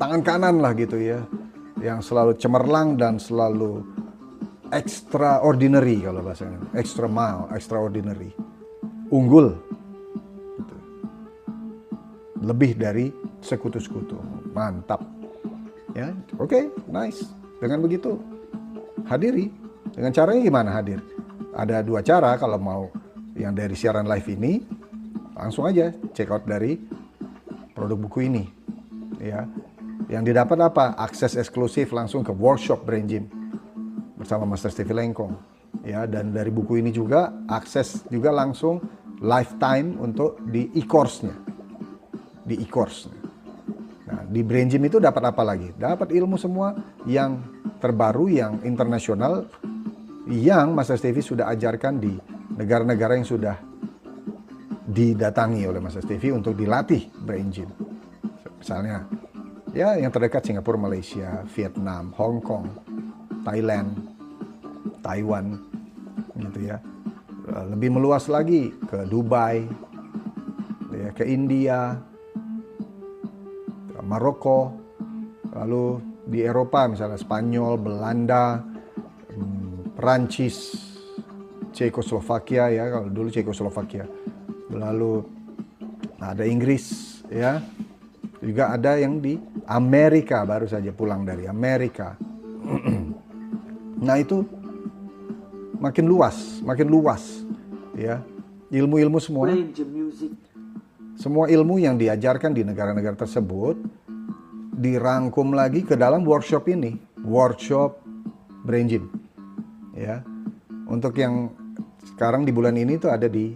tangan kanan lah gitu ya, yang selalu cemerlang dan selalu extraordinary kalau bahasanya, extraordinary, unggul, gitu. Lebih dari sekutu-sekutu, mantap, ya, oke, nice. Dengan begitu hadiri. Dengan caranya gimana hadir? Ada dua cara kalau mau yang dari siaran live ini, langsung aja check out dari produk buku ini, ya. Yang didapat apa? Akses eksklusif langsung ke workshop brain gym bersama Master Stevie Lengkong, ya. Dan dari buku ini juga akses juga langsung lifetime untuk di e-course-nya, Nah, di brain gym itu dapat apa lagi? Dapat ilmu semua yang terbaru, yang internasional, yang Master Stevie sudah ajarkan di negara-negara yang sudah didatangi oleh Master Stevie untuk dilatih brain gym. Misalnya, ya yang terdekat Singapura, Malaysia, Vietnam, Hong Kong, Thailand, Taiwan, gitu ya. Lebih meluas lagi ke Dubai, ya, ke India, ke Maroko, lalu di Eropa misalnya Spanyol, Belanda, Perancis, Cekoslovakia ya, kalau dulu Cekoslovakia. Lalu ada Inggris ya. Juga ada yang di Amerika, baru saja pulang dari Amerika. Nah, itu makin luas ya. Ilmu-ilmu semua. Brain Gym Music. Semua ilmu yang diajarkan di negara-negara tersebut dirangkum lagi ke dalam workshop ini, workshop brain gym. Ya. Untuk yang sekarang di bulan ini tuh ada di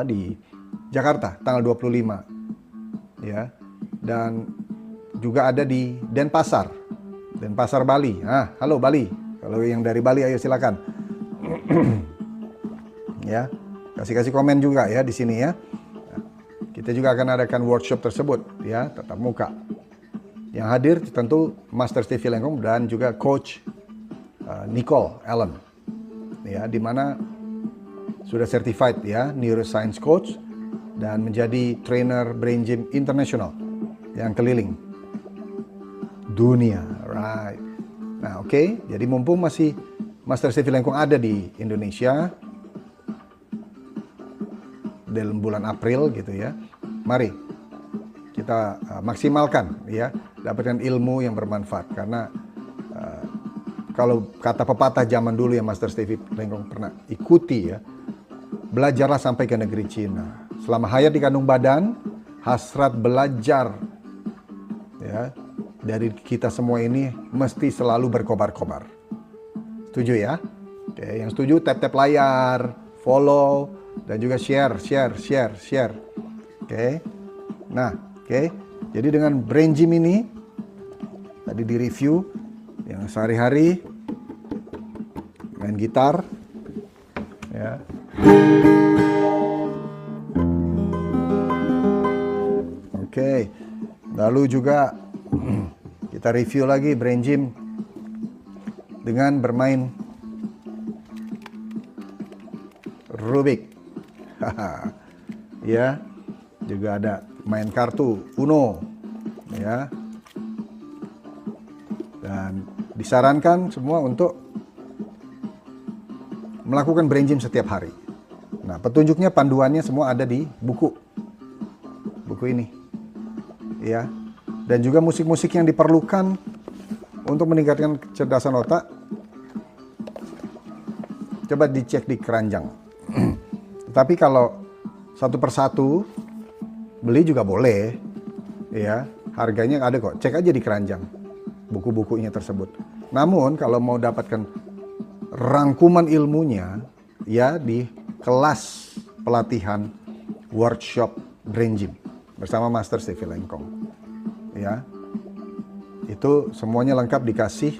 di Jakarta tanggal 25. Ya. Dan juga ada di Denpasar, Bali. Halo Bali. Kalau yang dari Bali ayo silakan. Ya. Kasih komen juga ya di sini ya. kita juga akan adakan workshop tersebut ya, tatap muka. Yang hadir tentu Master Stevie Lengkong dan juga Coach Nicole Allen ya, di mana sudah certified ya neuroscience coach dan menjadi trainer brain gym internasional yang keliling dunia, right? Nah, oke. Jadi mumpung masih Master Stevie Lengkong ada di Indonesia dalam bulan April gitu ya, mari kita maksimalkan ya, dapatkan ilmu yang bermanfaat. Karena kalau kata pepatah zaman dulu yang Master Stevie Lengkong pernah ikuti ya, belajarlah sampai ke negeri Cina. Selama hayat di kandung badan, hasrat belajar ya dari kita semua ini mesti selalu berkobar-kobar. Setuju ya? Oke, yang setuju tap-tap layar, follow, dan juga share. Oke. Nah, oke. Jadi dengan Brain Gym ini tadi di review yang sehari-hari main gitar ya. Oke. Lalu juga kita review lagi Brain Gym dengan bermain Rubik. Ya. Juga ada main kartu Uno ya. Dan disarankan semua untuk melakukan Brain Gym setiap hari. Nah, petunjuknya, panduannya semua ada di buku ini ya. Dan juga musik-musik yang diperlukan untuk meningkatkan kecerdasan otak, coba dicek di keranjang. Tapi kalau satu persatu beli juga boleh ya, harganya ada kok, cek aja di keranjang buku-bukunya tersebut. Namun kalau mau dapatkan rangkuman ilmunya ya, di kelas pelatihan workshop Brain Gym bersama Master Stevie Lengkong ya, itu semuanya lengkap dikasih,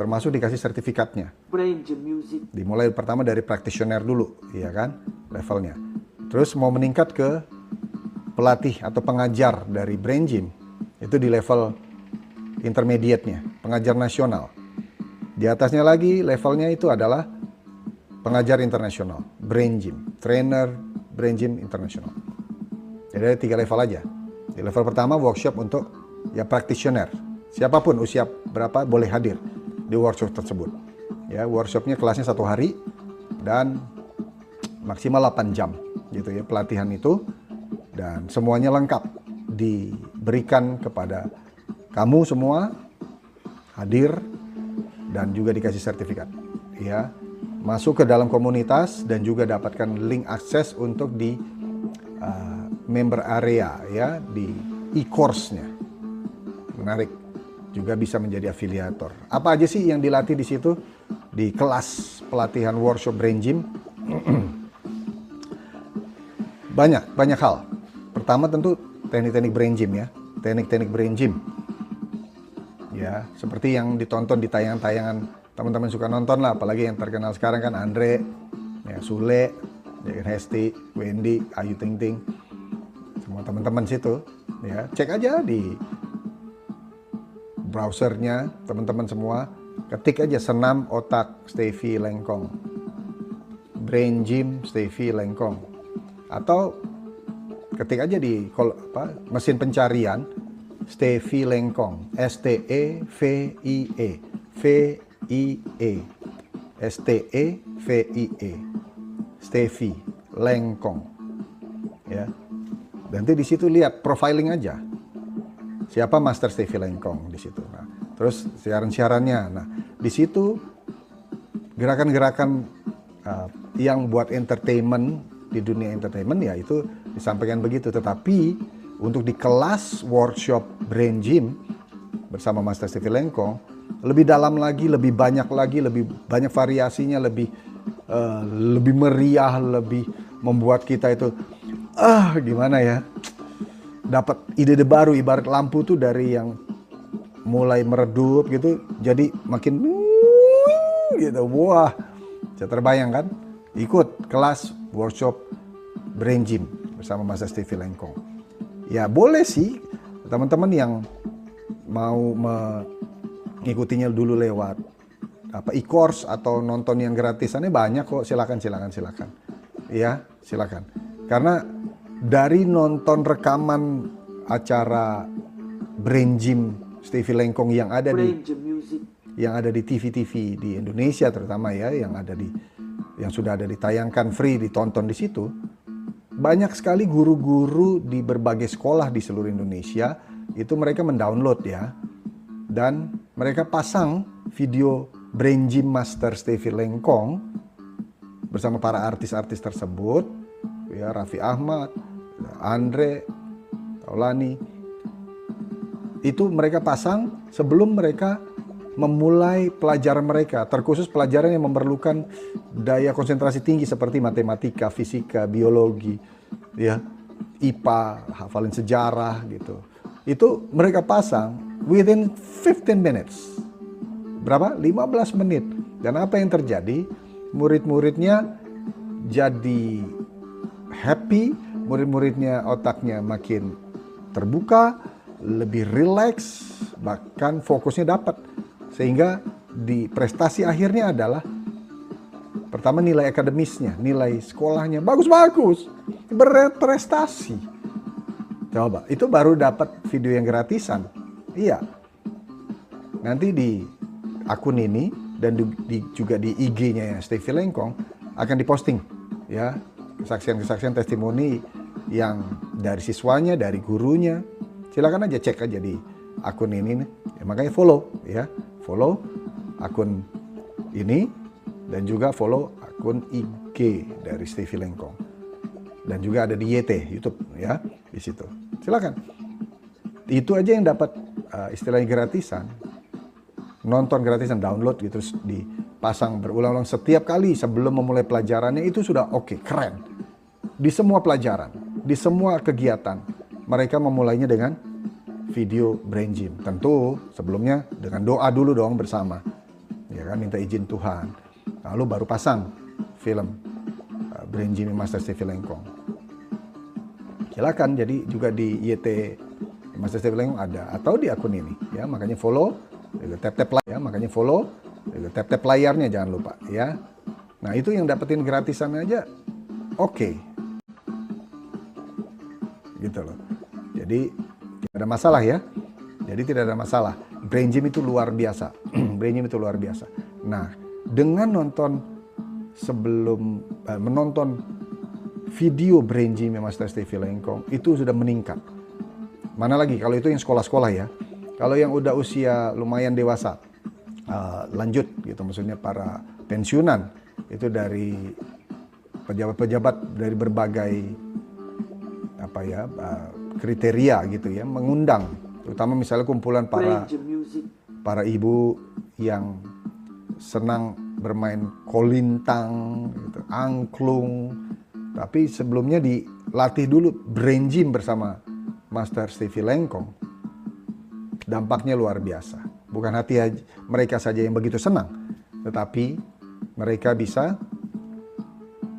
termasuk dikasih sertifikatnya. Brain Gym Music. Dimulai pertama dari practitioner dulu ya kan, levelnya. Terus mau meningkat ke pelatih atau pengajar dari Brain Gym, itu di level intermediate-nya, pengajar nasional. Di atasnya lagi levelnya itu adalah pengajar internasional, Brain Gym, trainer Brain Gym internasional. Jadi ada 3 level aja. Di level pertama workshop untuk ya practitioner, siapapun usia berapa boleh hadir di workshop tersebut. Ya, workshopnya kelasnya 1 hari dan maksimal 8 jam gitu ya pelatihan itu, dan semuanya lengkap diberikan kepada kamu semua, hadir dan juga dikasih sertifikat ya. Masuk ke dalam komunitas dan juga dapatkan link akses untuk di member area ya, di e-course-nya. Menarik. Juga bisa menjadi afiliator. Apa aja sih yang dilatih di situ di kelas pelatihan workshop Brain Gym? Banyak hal. Pertama tentu teknik-teknik Brain Gym ya, teknik-teknik Brain Gym. Ya, seperti yang ditonton di tayangan-tayangan teman-teman suka nonton lah, apalagi yang terkenal sekarang kan Andre, ya Sule, ya Hesti, Wendy, Ayu Ting Ting, semua teman-teman situ. Ya, cek aja di browsernya teman-teman semua, ketik aja senam otak Stevie Lengkong, Brain Gym Stevie Lengkong, atau ketik aja di mesin pencarian Stevie Lengkong, STEVIE, STEVIE, Stevie Lengkong, ya. Nanti di situ lihat profiling aja, siapa Master Stevie Lengkong di situ. Nah, terus siaran-siarannya. Nah, di situ gerakan-gerakan yang buat entertainment di dunia entertainment ya itu disampaikan begitu. Tetapi untuk di kelas workshop Brain Gym bersama Master Stevie Lengkong lebih dalam lagi, lebih banyak lagi, lebih banyak variasinya, lebih meriah, lebih membuat kita itu gimana ya, dapat ide baru. Ibarat lampu tuh dari yang mulai meredup gitu jadi makin gitu. Wah, saya terbayang kan ikut kelas workshop Brain Gym bersama Master Stevie Lengkong. Ya boleh sih teman-teman yang mau mengikutinya dulu lewat e-course atau nonton yang gratisannya banyak kok, silakan. Ya, silakan. Karena dari nonton rekaman acara Brain Gym Stevie Lengkong yang ada Brain Gym Music. di TV-TV di Indonesia terutama ya, yang sudah ada ditayangkan free, ditonton di situ. Banyak sekali guru-guru di berbagai sekolah di seluruh Indonesia itu mereka mendownload ya, dan mereka pasang video Brain Gym Master Stevie Lengkong bersama para artis-artis tersebut ya, Raffi Ahmad, Andre Taulani. Itu mereka pasang sebelum mereka memulai pelajaran mereka, terkhusus pelajaran yang memerlukan daya konsentrasi tinggi seperti matematika, fisika, biologi, ya, IPA, hafalin sejarah gitu. Itu mereka pasang within 15 minutes. Berapa? 15 menit. Dan apa yang terjadi? Murid-muridnya jadi happy, murid-muridnya otaknya makin terbuka, lebih rileks, bahkan fokusnya dapat. Sehingga di prestasi akhirnya adalah pertama nilai akademisnya, nilai sekolahnya bagus-bagus, berprestasi. Coba, itu baru dapat video yang gratisan. Iya. Nanti di akun ini dan juga di IG-nya ya, Stevie Lengkong akan diposting ya, kesaksian-kesaksian testimoni yang dari siswanya, dari gurunya. Silakan aja cek aja di akun ini nih. Ya, makanya follow ya. Follow akun ini dan juga follow akun IG dari Stevie Lengkong. Dan juga ada di YT YouTube ya, di situ. Silakan. Itu aja yang dapat istilahnya gratisan. Nonton gratisan, download gitu, terus dipasang berulang-ulang setiap kali sebelum memulai pelajarannya, itu sudah oke, keren. Di semua pelajaran, di semua kegiatan, mereka memulainya dengan video Brain Gym. Tentu sebelumnya dengan doa dulu dong bersama. Ya kan, minta izin Tuhan. Lalu baru pasang film Brain Gym Master Stevie Lengkong. Silakan, jadi juga di YT Master Stevie Lengkong ada, atau di akun ini ya, makanya follow, tap-tap ya, makanya follow, tap-tap layarnya jangan lupa ya. Nah, itu yang dapetin gratisan aja oke. Gitu loh. Jadi tidak ada masalah ya. Jadi tidak ada masalah. Brain Gym itu luar biasa. Brain Gym itu luar biasa. Nah, dengan menonton video Brain Gym Master Stevie Lengkong itu sudah meningkat. Mana lagi kalau itu yang sekolah-sekolah ya. Kalau yang udah usia lumayan dewasa, lanjut gitu, maksudnya para pensiunan, itu dari pejabat-pejabat dari berbagai kriteria gitu ya, mengundang, terutama misalnya kumpulan para ibu yang senang bermain kolintang, gitu, angklung, tapi sebelumnya dilatih dulu Brain Gym bersama Master Stevie Lengkong. Dampaknya luar biasa. Bukan mereka saja yang begitu senang, tetapi mereka bisa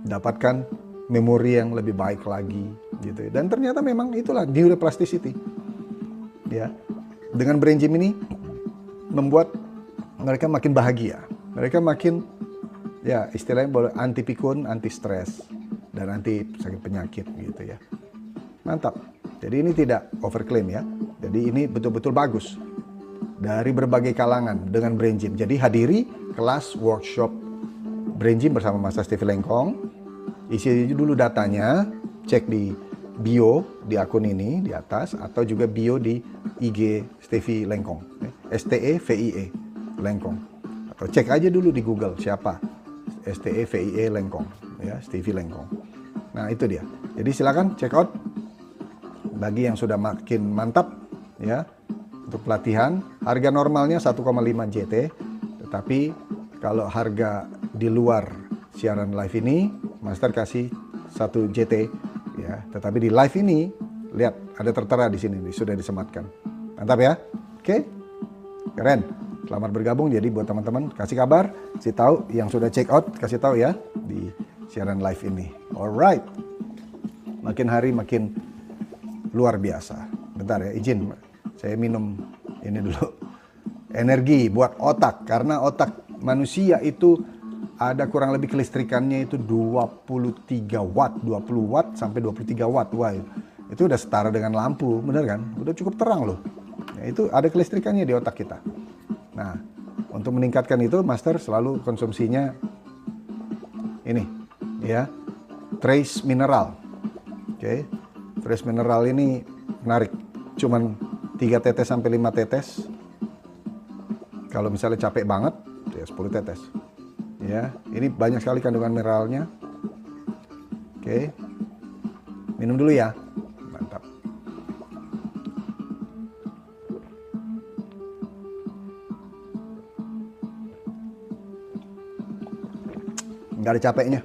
dapatkan memori yang lebih baik lagi gitu. Dan ternyata memang itulah neuroplasticity. Ya. Dengan Brain Gym ini membuat mereka makin bahagia. Mereka makin ya istilahnya boleh anti pikun, anti stres, dan anti sakit penyakit gitu ya. Mantap. Jadi ini tidak overclaim ya. Jadi ini betul-betul bagus. Dari berbagai kalangan dengan Brain Gym. Jadi hadiri kelas workshop Brain Gym bersama Master Stevie Lengkong. Isi dulu datanya, cek di bio di akun ini di atas, atau juga bio di IG Stevie Lengkong, STEVIE Lengkong, atau cek aja dulu di Google siapa STEVIE Lengkong ya, Stevie Lengkong. Nah itu dia. Jadi silakan check out bagi yang sudah makin mantap ya untuk pelatihan. Harga normalnya 1,5 JT, tetapi kalau harga di luar siaran live ini Master kasih 1 JT ya, tetapi di live ini lihat ada tertera di sini sudah disematkan. Mantap ya. Oke. Keren. Selamat bergabung. Jadi buat teman-teman kasih kabar, kasih tahu yang sudah check out, kasih tahu ya di siaran live ini. Alright. makin hari makin luar biasa. Bentar ya, izin saya minum ini dulu. Energi buat otak, karena otak manusia itu ada kurang lebih kelistrikannya itu 23 watt, 20 watt sampai 23 watt. Wah, itu udah setara dengan lampu, bener kan? Udah cukup terang loh. Nah, itu ada kelistrikannya di otak kita. Nah, untuk meningkatkan itu, Master selalu konsumsinya ini, ya, trace mineral. Oke, trace mineral ini menarik. Cuman 3 tetes sampai 5 tetes. Kalau misalnya capek banget, ya 10 tetes. Ya, ini banyak sekali kandungan mineralnya. Oke, minum dulu ya. Mantap. Nggak ada capeknya.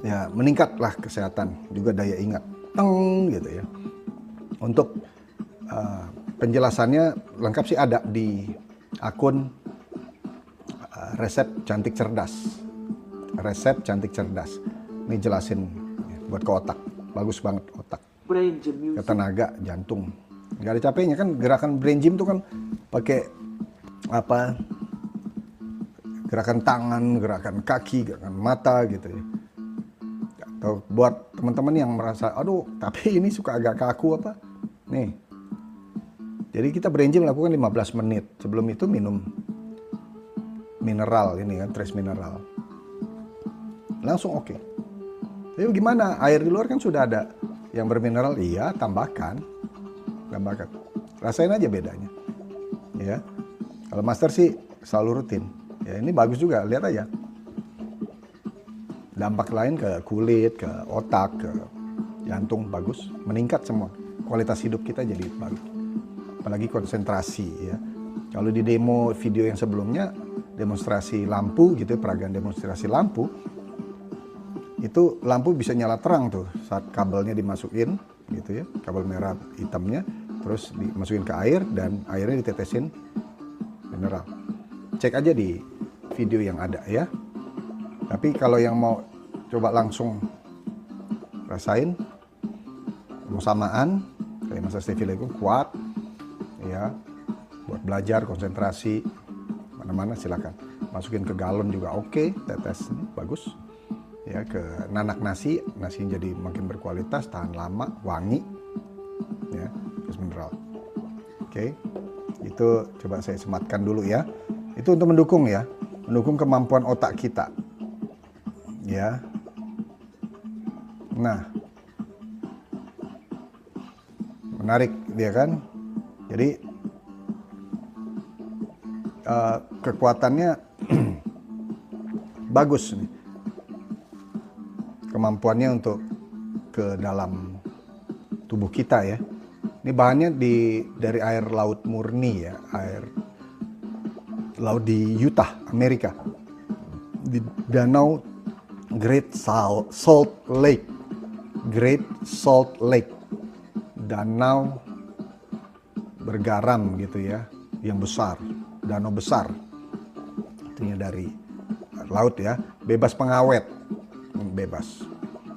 Ya, meningkatlah kesehatan, juga daya ingat. Teng gitu ya. Untuk penjelasannya lengkap sih ada di akun resep cantik cerdas. Resep cantik cerdas. Ini jelasin ya, buat ke otak. Bagus banget otak. Brain Gym Ke Music. tenaga, jantung. Nggak ada capeknya kan, gerakan brain gym tuh kan pakai apa? Gerakan tangan, gerakan kaki, gerakan mata gitu ya. Atau buat teman-teman yang merasa, aduh tapi ini suka agak kaku apa? Nih. Jadi kita brain gym lakukan 15 menit. Sebelum itu minum mineral ini kan, trace mineral. Langsung oke. Tapi gimana? Air di luar kan sudah ada yang bermineral, iya tambahkan. Tambahkan. Rasain aja bedanya. Ya. Kalau Master sih selalu rutin. Ya ini bagus juga, lihat aja. Dampak lain ke kulit, ke otak, ke jantung bagus, meningkat semua. Kualitas hidup kita jadi bagus. Apalagi konsentrasi ya. Kalau di demo video yang sebelumnya, demonstrasi lampu gitu, peragaan demonstrasi lampu, itu lampu bisa nyala terang tuh saat kabelnya dimasukin gitu ya, kabel merah hitamnya, terus dimasukin ke air dan airnya ditetesin mineral. Cek aja di video yang ada ya. Tapi kalau yang mau coba langsung rasain, mau samaan, kayak Master Stevie Lego kuat, ya, buat belajar konsentrasi mana-mana silakan. Masukin ke galon juga oke, tetes bagus. Ya, ke nanak nasi, nasinya jadi makin berkualitas, tahan lama, wangi, ya, terus mineral. Oke, itu coba saya sematkan dulu ya. Itu untuk mendukung ya, mendukung kemampuan otak kita, ya. Nah, menarik dia kan. Jadi kekuatannya bagus nih. Kemampuannya untuk ke dalam tubuh kita ya. Ini bahannya dari air laut murni ya, air laut di Utah, Amerika. Di danau Great Salt Lake. Great Salt Lake. Danau bergaram gitu ya, yang besar, danau besar. Artinya dari laut ya, bebas pengawet. Bebas.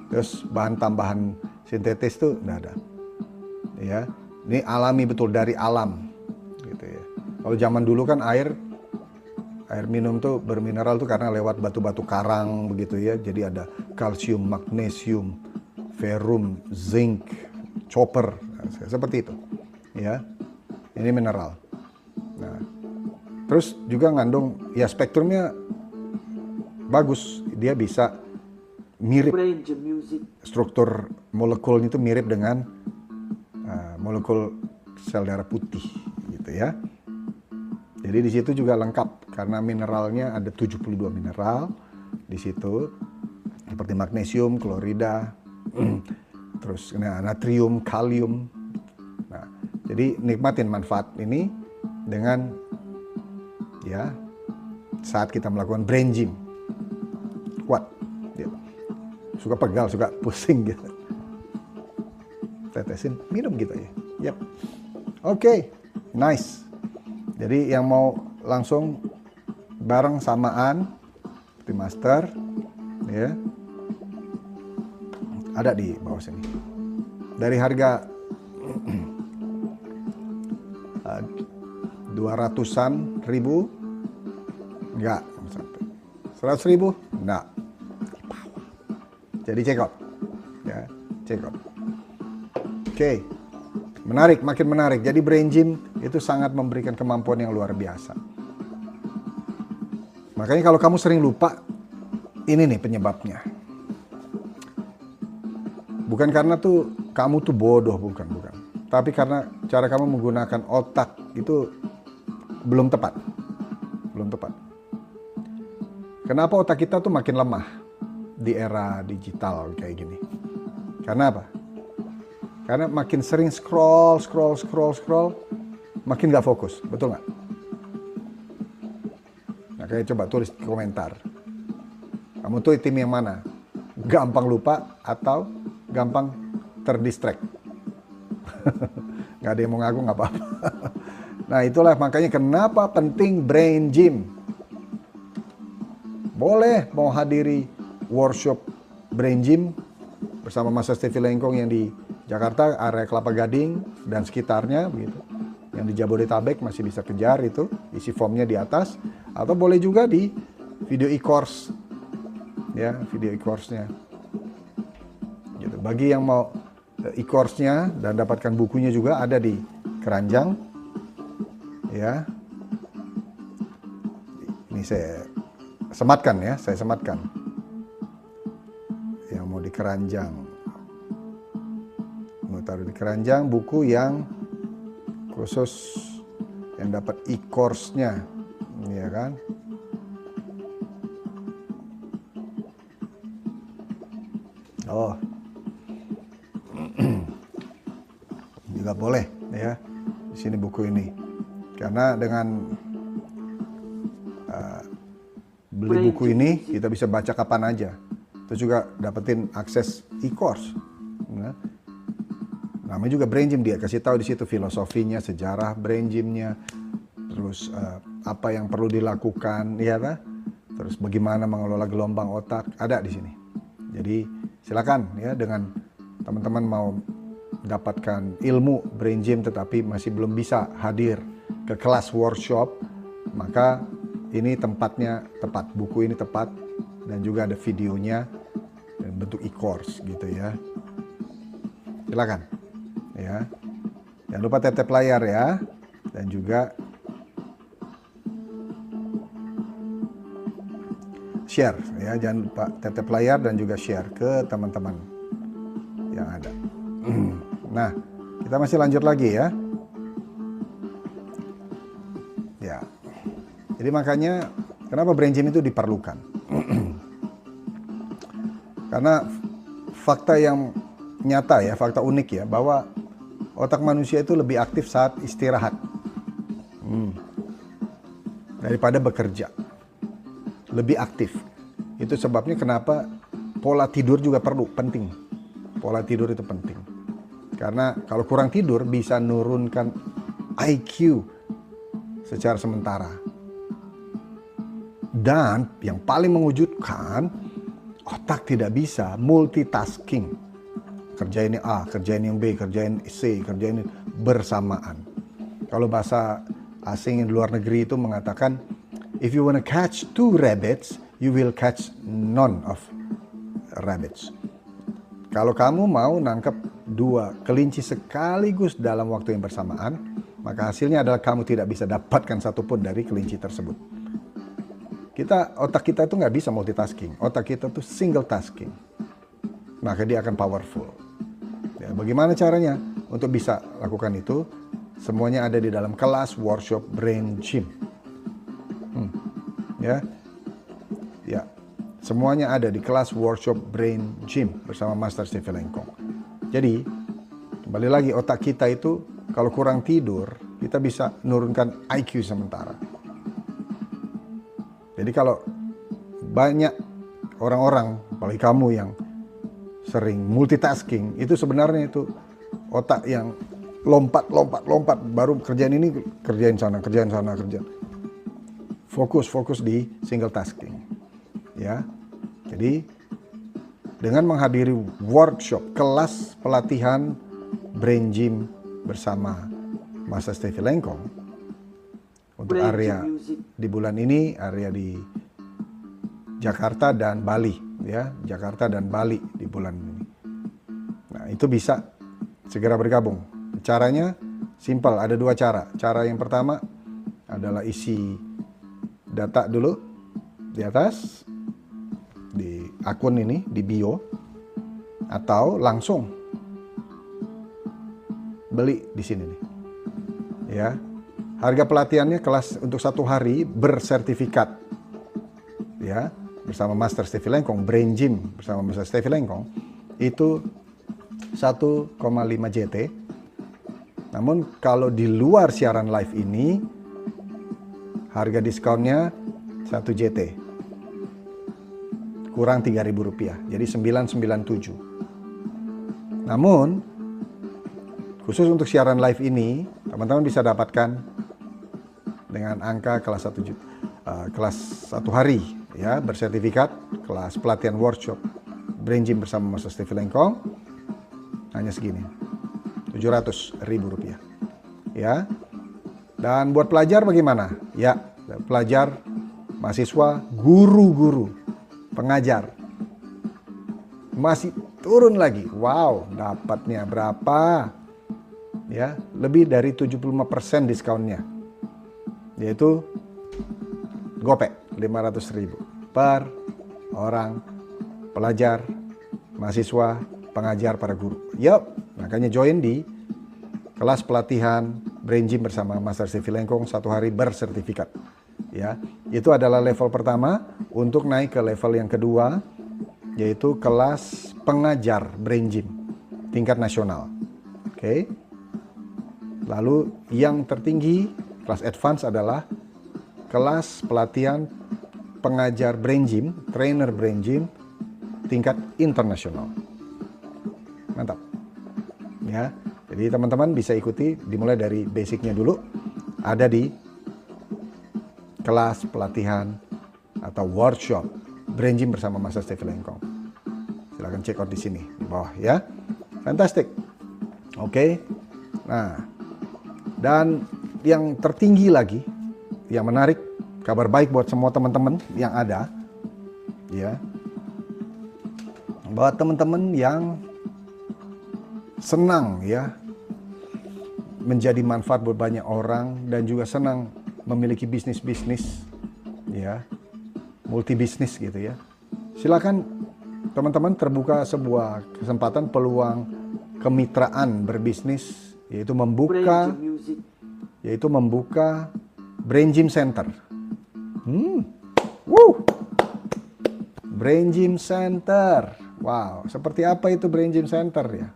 Terus bahan tambahan sintetis tuh nggak ada. Ya, ini alami betul dari alam, gitu ya. Kalau zaman dulu kan air minum tuh bermineral tuh karena lewat batu-batu karang begitu ya. Jadi ada kalsium, magnesium, ferrum, zinc, copper, nah, seperti itu. Ya, ini mineral. Nah, terus juga ngandung ya spektrumnya bagus. Dia bisa mirip, Brain Gym Music. struktur molekulnya itu mirip dengan molekul sel darah putih gitu ya. Jadi di situ juga lengkap karena mineralnya ada 72 mineral di situ seperti magnesium, klorida, terus natrium, kalium. Nah, jadi nikmatin manfaat ini dengan ya saat kita melakukan brain gym. Kuat. Suka pegal, suka pusing gitu. Tetesin, minum gitu ya. Yap. Oke, nice. Jadi yang mau langsung bareng samaan seperti Master, ya. Ada di bawah sini. Dari harga 200-an ribu, enggak. 100 ribu, enggak. Jadi check out. Ya, check out. Oke. Menarik, makin menarik. Jadi brain gym itu sangat memberikan kemampuan yang luar biasa. Makanya kalau kamu sering lupa, ini nih penyebabnya. Bukan karena tuh kamu tuh bodoh, bukan. Tapi karena cara kamu menggunakan otak itu belum tepat. Kenapa otak kita tuh makin lemah di era digital kayak gini? Karena apa? Karena makin sering scroll, makin gak fokus, betul nggak? Nah, kayak coba tulis di komentar. Kamu tuh tim yang mana? Gampang lupa atau gampang terdistract? Gak ada yang mau ngaku, nggak apa-apa. Nah, itulah makanya kenapa penting brain gym. Boleh mau hadiri workshop brain gym bersama Master Stevie Lengkong yang di Jakarta, area Kelapa Gading dan sekitarnya begitu. Yang di Jabodetabek masih bisa kejar itu, isi formnya di atas, atau boleh juga di video e-course. Ya, video e-course-nya. Gitu. Bagi yang mau e-course-nya dan dapatkan bukunya juga ada di keranjang. Ya. Ini saya sematkan. Yang mau di keranjang. Taruh di keranjang buku yang khusus yang dapat e-course-nya, ya kan? Oh, juga boleh ya di sini buku ini, karena dengan beli buku ini kita bisa baca kapan aja. Terus juga dapetin akses e-course. Nah, namanya juga brain gym, dia kasih tahu di situ filosofinya, sejarah brain gymnya, terus apa yang perlu dilakukan, ya kan? Terus bagaimana mengelola gelombang otak, ada di sini. Jadi silakan ya, dengan teman-teman mau mendapatkan ilmu brain gym tetapi masih belum bisa hadir ke kelas workshop, maka ini tempatnya tepat, buku ini tepat, dan juga ada videonya dan bentuk e-course gitu ya. Silakan. Ya, jangan lupa tap layar ya, dan juga share ya, jangan lupa tap layar dan juga share ke teman-teman yang ada. Nah, kita masih lanjut lagi ya. Ya, jadi makanya kenapa brain gym itu diperlukan? Karena fakta yang nyata ya, fakta unik ya, bahwa otak manusia itu lebih aktif saat istirahat daripada bekerja. Lebih aktif. Itu sebabnya kenapa pola tidur juga penting. Pola tidur itu penting. Karena kalau kurang tidur bisa menurunkan IQ secara sementara. Dan yang paling mengejutkan, otak tidak bisa multitasking. Kerjain A, kerjain yang B, kerjain C, kerjain ini bersamaan. Kalau bahasa asing di luar negeri itu mengatakan, if you wanna catch 2 rabbits, you will catch none of rabbits. Kalau kamu mau nangkep 2 kelinci sekaligus dalam waktu yang bersamaan, maka hasilnya adalah kamu tidak bisa dapatkan satupun dari kelinci tersebut. Otak kita itu nggak bisa multitasking. Otak kita tuh single tasking. Maka dia akan powerful. Ya, bagaimana caranya untuk bisa lakukan itu? Semuanya ada di dalam kelas workshop brain gym. Ya, semuanya ada di kelas workshop brain gym bersama Master Stevie Lengkong. Jadi kembali lagi, otak kita itu kalau kurang tidur, kita bisa menurunkan IQ sementara. Jadi kalau banyak orang-orang, apalagi kamu yang sering multitasking, itu sebenarnya itu otak yang lompat, baru kerjaan ini, kerjain sana, kerjaan. Fokus di single tasking. Ya. Jadi dengan menghadiri workshop kelas pelatihan brain gym bersama Master Steffi Lengkong untuk Brain area Gym Music. di bulan ini, area di Jakarta dan Bali, ya, Jakarta dan Bali di bulan ini. Nah, itu bisa segera bergabung. Caranya simpel, ada dua cara. Cara yang pertama adalah isi data dulu di atas di akun ini, di bio, atau langsung beli di sini nih. Ya. Harga pelatihannya kelas untuk 1 hari bersertifikat. Ya, bersama Master Steffi Lengkong, Brain Gym bersama Master Steffi Lengkong itu 1,5 JT. Namun kalau di luar siaran live ini harga diskonnya 1 JT. Kurang Rp3.000. Jadi 997. Namun khusus untuk siaran live ini, teman-teman bisa dapatkan dengan angka kelas 1 hari, ya, bersertifikat kelas pelatihan workshop Brain Gym bersama Master Steffi Lengkong hanya segini, Rp700.000, ya. Dan buat pelajar bagaimana? Ya, pelajar, mahasiswa, guru-guru, pengajar masih turun lagi. Wow, dapatnya berapa? Ya, lebih dari 75% diskonnya, yaitu gopek 500.000 per orang, pelajar, mahasiswa, pengajar, para guru. Yuk, makanya join di kelas pelatihan Brain Gym bersama Master Steffi Lengkong 1 hari bersertifikat. Ya, itu adalah level pertama. Untuk naik ke level yang kedua, yaitu kelas pengajar Brain Gym tingkat nasional. Oke. Lalu yang tertinggi, kelas advance adalah kelas pelatihan pengajar Brain Gym, trainer Brain Gym tingkat internasional. Mantap. Ya. Jadi teman-teman bisa ikuti, dimulai dari basicnya dulu. Ada di kelas pelatihan atau workshop Brain Gym bersama Master Steffi Lengkong. Silahkan check out di sini di bawah, ya. Fantastic. Oke. Nah, dan yang tertinggi lagi, yang menarik, kabar baik buat semua teman-teman yang ada, ya, bahwa teman-teman yang senang, ya, menjadi manfaat buat banyak orang dan juga senang memiliki bisnis-bisnis, ya, multi bisnis gitu, ya. Silakan teman-teman, terbuka sebuah kesempatan peluang kemitraan berbisnis, yaitu membuka Brain Gym Center. Brain Gym Center. Wow, seperti apa itu Brain Gym Center, ya?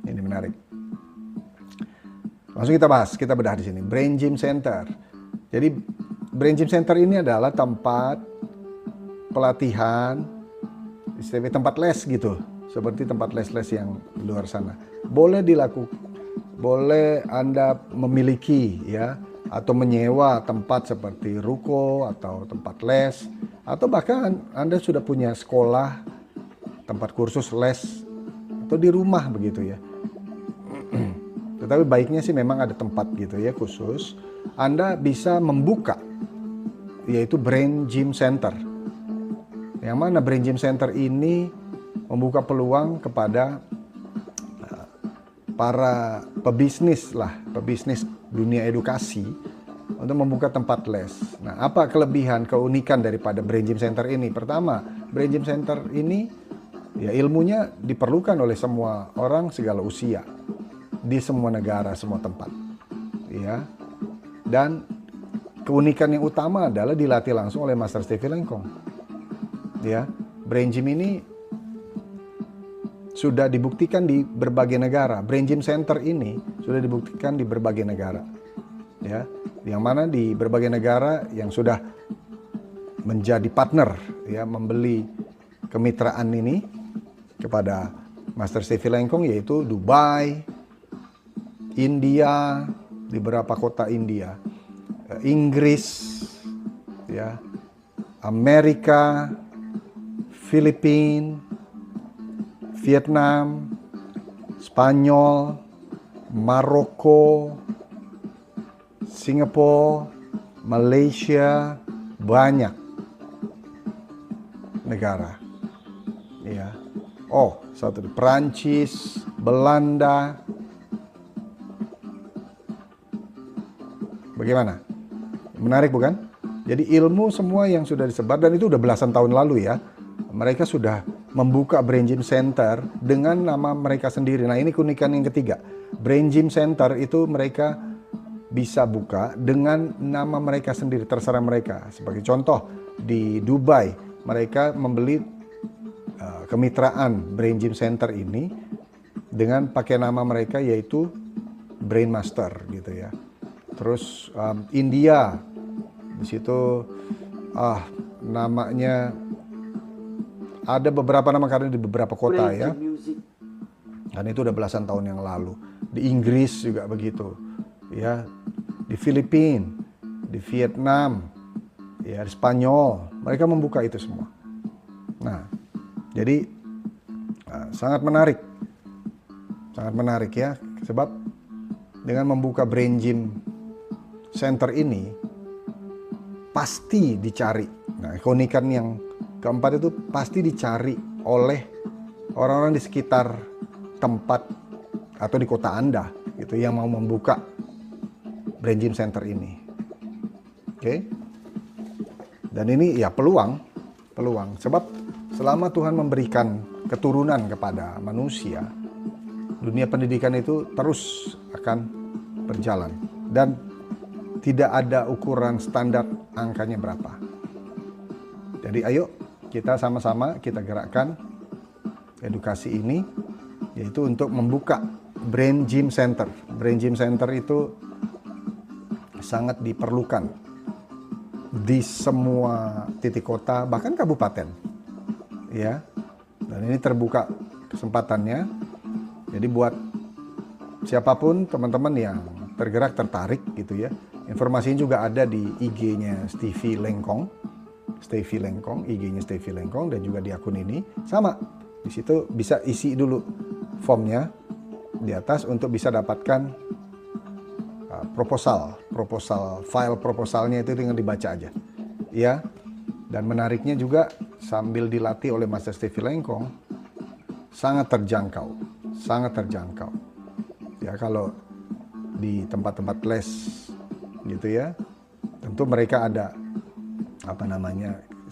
Ini menarik. Langsung kita bahas, kita bedah di sini. Brain Gym Center. Jadi Brain Gym Center ini adalah tempat pelatihan, istilahnya tempat les gitu, seperti tempat les-les yang di luar sana. Boleh Anda memiliki, ya, atau menyewa tempat seperti ruko atau tempat les, atau bahkan Anda sudah punya sekolah, tempat kursus les, atau di rumah begitu, ya. Tetapi baiknya sih memang ada tempat gitu, ya, khusus. Anda bisa membuka, yaitu Brain Gym Center. Yang mana Brain Gym Center ini membuka peluang kepada para pebisnis dunia edukasi untuk membuka tempat les. Nah, apa kelebihan, keunikan daripada Brain Gym Center ini? Pertama, Brain Gym Center ini, ya, ilmunya diperlukan oleh semua orang segala usia, di semua negara, semua tempat, ya. Dan keunikan yang utama adalah dilatih langsung oleh Master Steffi Lengkong, ya. Brain Gym ini sudah dibuktikan di berbagai negara. Brain Gym Center ini sudah dibuktikan di berbagai negara, ya. Yang mana di berbagai negara yang sudah menjadi partner, ya, membeli kemitraan ini kepada Master Steffi Lengkong, yaitu Dubai, India, di beberapa kota India, Inggris, ya, Amerika, Filipina, Vietnam, Spanyol, Maroko, Singapura, Malaysia, banyak negara. Ya. Oh, satu Perancis, Belanda. Bagaimana? Menarik bukan? Jadi ilmu semua yang sudah disebar, dan itu udah belasan tahun lalu ya. Mereka sudah membuka Brain Gym Center dengan nama mereka sendiri. Nah, ini keunikan yang ketiga. Brain Gym Center itu mereka bisa buka dengan nama mereka sendiri, terserah mereka. Sebagai contoh, di Dubai mereka membeli kemitraan Brain Gym Center ini dengan pakai nama mereka, yaitu Brain Master gitu ya. Terus India, di situ namanya ada beberapa nama karena di beberapa kota ya. Dan itu udah belasan tahun yang lalu. Di Inggris juga begitu, ya. Di Filipina, di Vietnam, ya, di Spanyol, mereka membuka itu semua. Nah, jadi sangat menarik ya, sebab dengan membuka Brain Gym Center ini pasti dicari. Nah, keunikan yang keempat itu pasti dicari oleh orang-orang di sekitar tempat atau di kota Anda gitu yang mau membuka Brain Gym Center ini. Oke. Dan ini ya peluang sebab selama Tuhan memberikan keturunan kepada manusia, dunia pendidikan itu terus akan berjalan dan tidak ada ukuran standar angkanya berapa. Jadi ayo kita sama-sama kita gerakkan edukasi ini, yaitu untuk membuka Brain Gym Center. Brain Gym Center itu sangat diperlukan di semua titik kota, bahkan kabupaten. Ya. Dan ini terbuka kesempatannya. Jadi buat siapapun teman-teman yang tergerak, tertarik gitu ya. Informasinya juga ada di IG-nya Stevie Lengkong. IG-nya Stevie Lengkong, dan juga di akun ini sama. Di situ bisa isi dulu formnya di atas untuk bisa dapatkan file proposalnya itu dengan dibaca aja. Ya. Dan menariknya juga sambil dilatih oleh Master Stevie Lengkong, sangat terjangkau. Ya, kalau di tempat-tempat les gitu ya, tentu mereka ada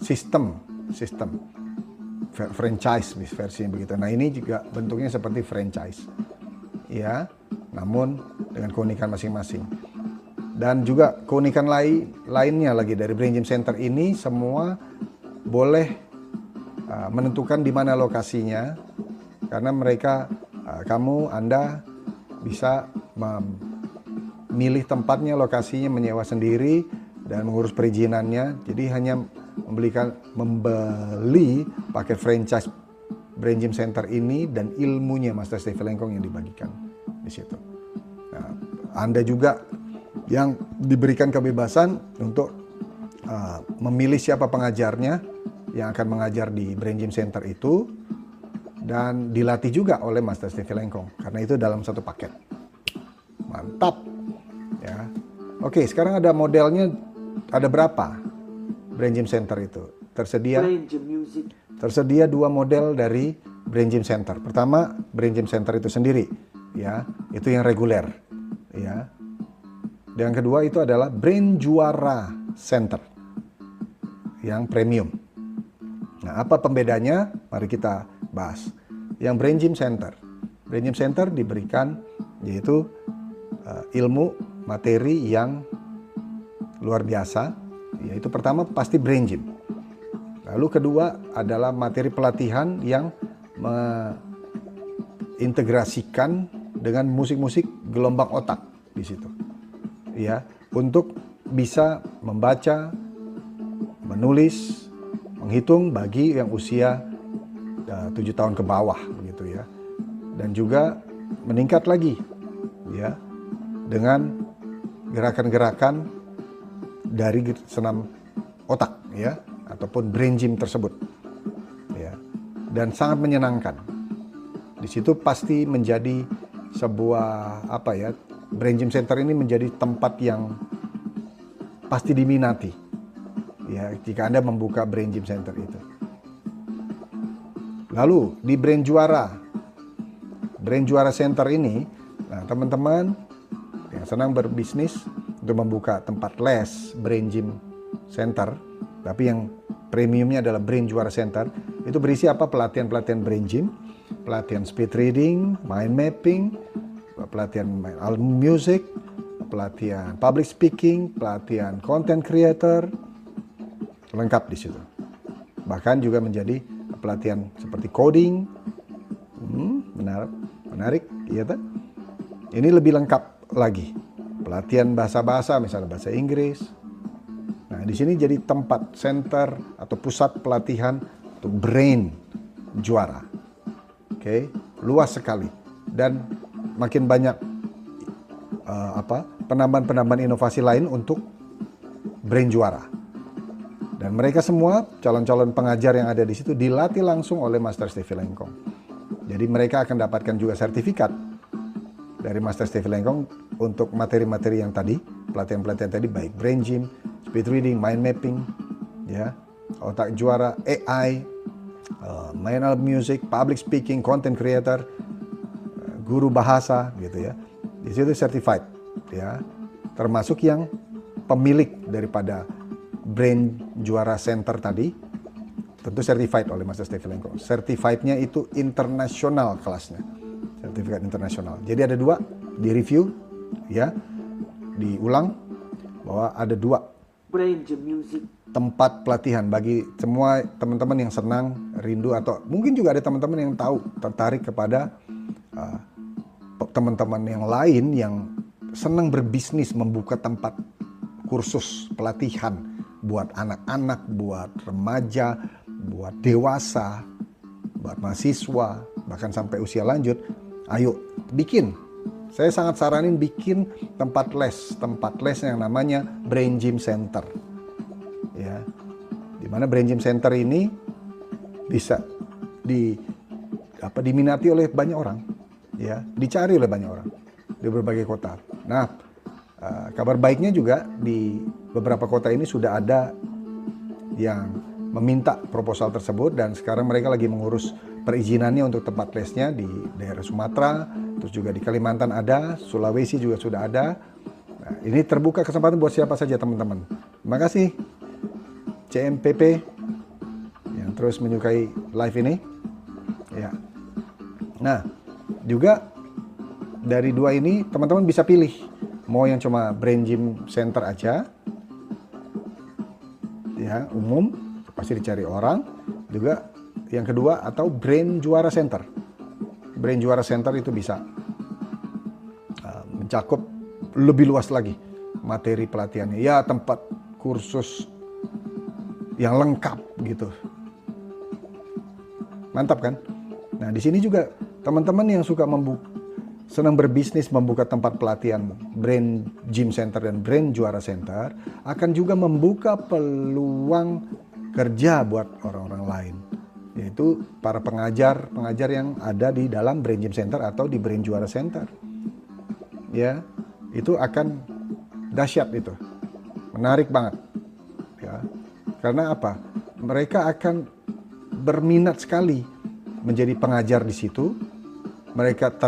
sistem franchise versinya begitu. Nah, ini juga bentuknya seperti franchise ya, namun dengan keunikan masing-masing. Dan juga keunikan lainnya lagi dari Brain Gym Center ini, semua boleh menentukan di mana lokasinya, karena mereka Anda bisa milih tempatnya, lokasinya, menyewa sendiri dan mengurus perizinannya. Jadi hanya membeli paket franchise Brain Gym Center ini dan ilmunya Master Stevie Lengkong yang dibagikan di situ. Nah, Anda juga yang diberikan kebebasan untuk memilih siapa pengajarnya yang akan mengajar di Brain Gym Center itu, dan dilatih juga oleh Master Stevie Lengkong, karena itu dalam satu paket. Mantap ya. Oke, sekarang ada modelnya, ada berapa Brain Gym Center itu? Tersedia 2 model dari Brain Gym Center. Pertama, Brain Gym Center itu sendiri ya, itu yang reguler ya. Dan yang kedua itu adalah Brain Juara Center yang premium. Nah, apa pembedanya? Mari kita bahas. Yang Brain Gym Center diberikan yaitu ilmu materi yang luar biasa, yaitu pertama pasti Brain Gym. Lalu kedua adalah materi pelatihan yang mengintegrasikan dengan musik-musik gelombang otak di situ. Ya, untuk bisa membaca, menulis, menghitung bagi yang usia 7 tahun ke bawah begitu ya. Dan juga meningkat lagi ya dengan gerakan-gerakan dari senam otak ya, ataupun brain gym tersebut ya. dan sangat menyenangkan. Di situ pasti menjadi sebuah Brain Gym Center ini menjadi tempat yang pasti diminati. Ya, jika Anda membuka Brain Gym Center itu. Lalu di Brain Juara Center ini, nah teman-teman yang senang berbisnis untuk membuka tempat les Brain Gym Center, tapi yang premiumnya adalah Brain Juara Center, itu berisi apa? Pelatihan-pelatihan Brain Gym, pelatihan speed reading, mind mapping, pelatihan album music, pelatihan public speaking, pelatihan content creator, lengkap di situ. Bahkan juga menjadi pelatihan seperti coding, menarik, iya tak? Ini lebih lengkap lagi. Pelatihan bahasa-bahasa, misalnya bahasa Inggris. Nah, di sini jadi tempat center atau pusat pelatihan untuk Brain Juara. Oke, luas sekali dan makin banyak penambahan-penambahan inovasi lain untuk Brain Juara. Dan mereka semua calon-calon pengajar yang ada di situ dilatih langsung oleh Master Stevie Lengkong. Jadi mereka akan dapatkan juga sertifikat dari Master Stevie Lengkong untuk materi-materi yang tadi, pelatihan-pelatihan tadi, baik Brain Gym, speed reading, mind mapping, ya, otak juara, AI, main alat music, public speaking, content creator, guru bahasa, gitu ya. Di situ certified, ya, termasuk yang pemilik daripada Brain Juara Center tadi, tentu certified oleh Master Stevie Lengkong. Certified-nya itu internasional kelasnya, sertifikat internasional. Jadi ada 2 di review, ya, diulang bahwa ada 2 Brain Gym Music, tempat pelatihan bagi semua teman-teman yang senang, rindu, atau mungkin juga ada teman-teman yang tahu, tertarik kepada teman-teman yang lain yang senang berbisnis, membuka tempat kursus pelatihan buat anak-anak, buat remaja, buat dewasa, buat mahasiswa, bahkan sampai usia lanjut. Ayo bikin. Saya sangat saranin bikin tempat les yang namanya Brain Gym Center. Ya. Di mana Brain Gym Center ini bisa diminati oleh banyak orang, ya, dicari oleh banyak orang di berbagai kota. Nah, kabar baiknya juga di beberapa kota ini sudah ada yang meminta proposal tersebut dan sekarang mereka lagi mengurus perizinannya untuk tempat lesnya di daerah Sumatera, terus juga di Kalimantan ada, Sulawesi juga sudah ada. Nah, ini terbuka kesempatan buat siapa saja teman-teman. Terima kasih CMPP yang terus menyukai live ini. Ya. Nah, juga dari 2 ini teman-teman bisa pilih mau yang cuma Brain Gym Center aja, ya, umum, pasti dicari orang. Juga yang kedua, atau Brain Juara Center. Brain Juara Center itu bisa mencakup lebih luas lagi materi pelatihannya. Ya, tempat kursus yang lengkap gitu. Mantap kan? Nah, di sini juga teman-teman yang suka senang berbisnis, membuka tempat pelatihan Brain Gym Center dan Brain Juara Center akan juga membuka peluang kerja buat orang-orang lain, yaitu para pengajar yang ada di dalam Brain Gym Center atau di Brain Juara Center. Ya, itu akan dahsyat itu. Menarik banget. Ya. Karena apa? Mereka akan berminat sekali menjadi pengajar di situ. Mereka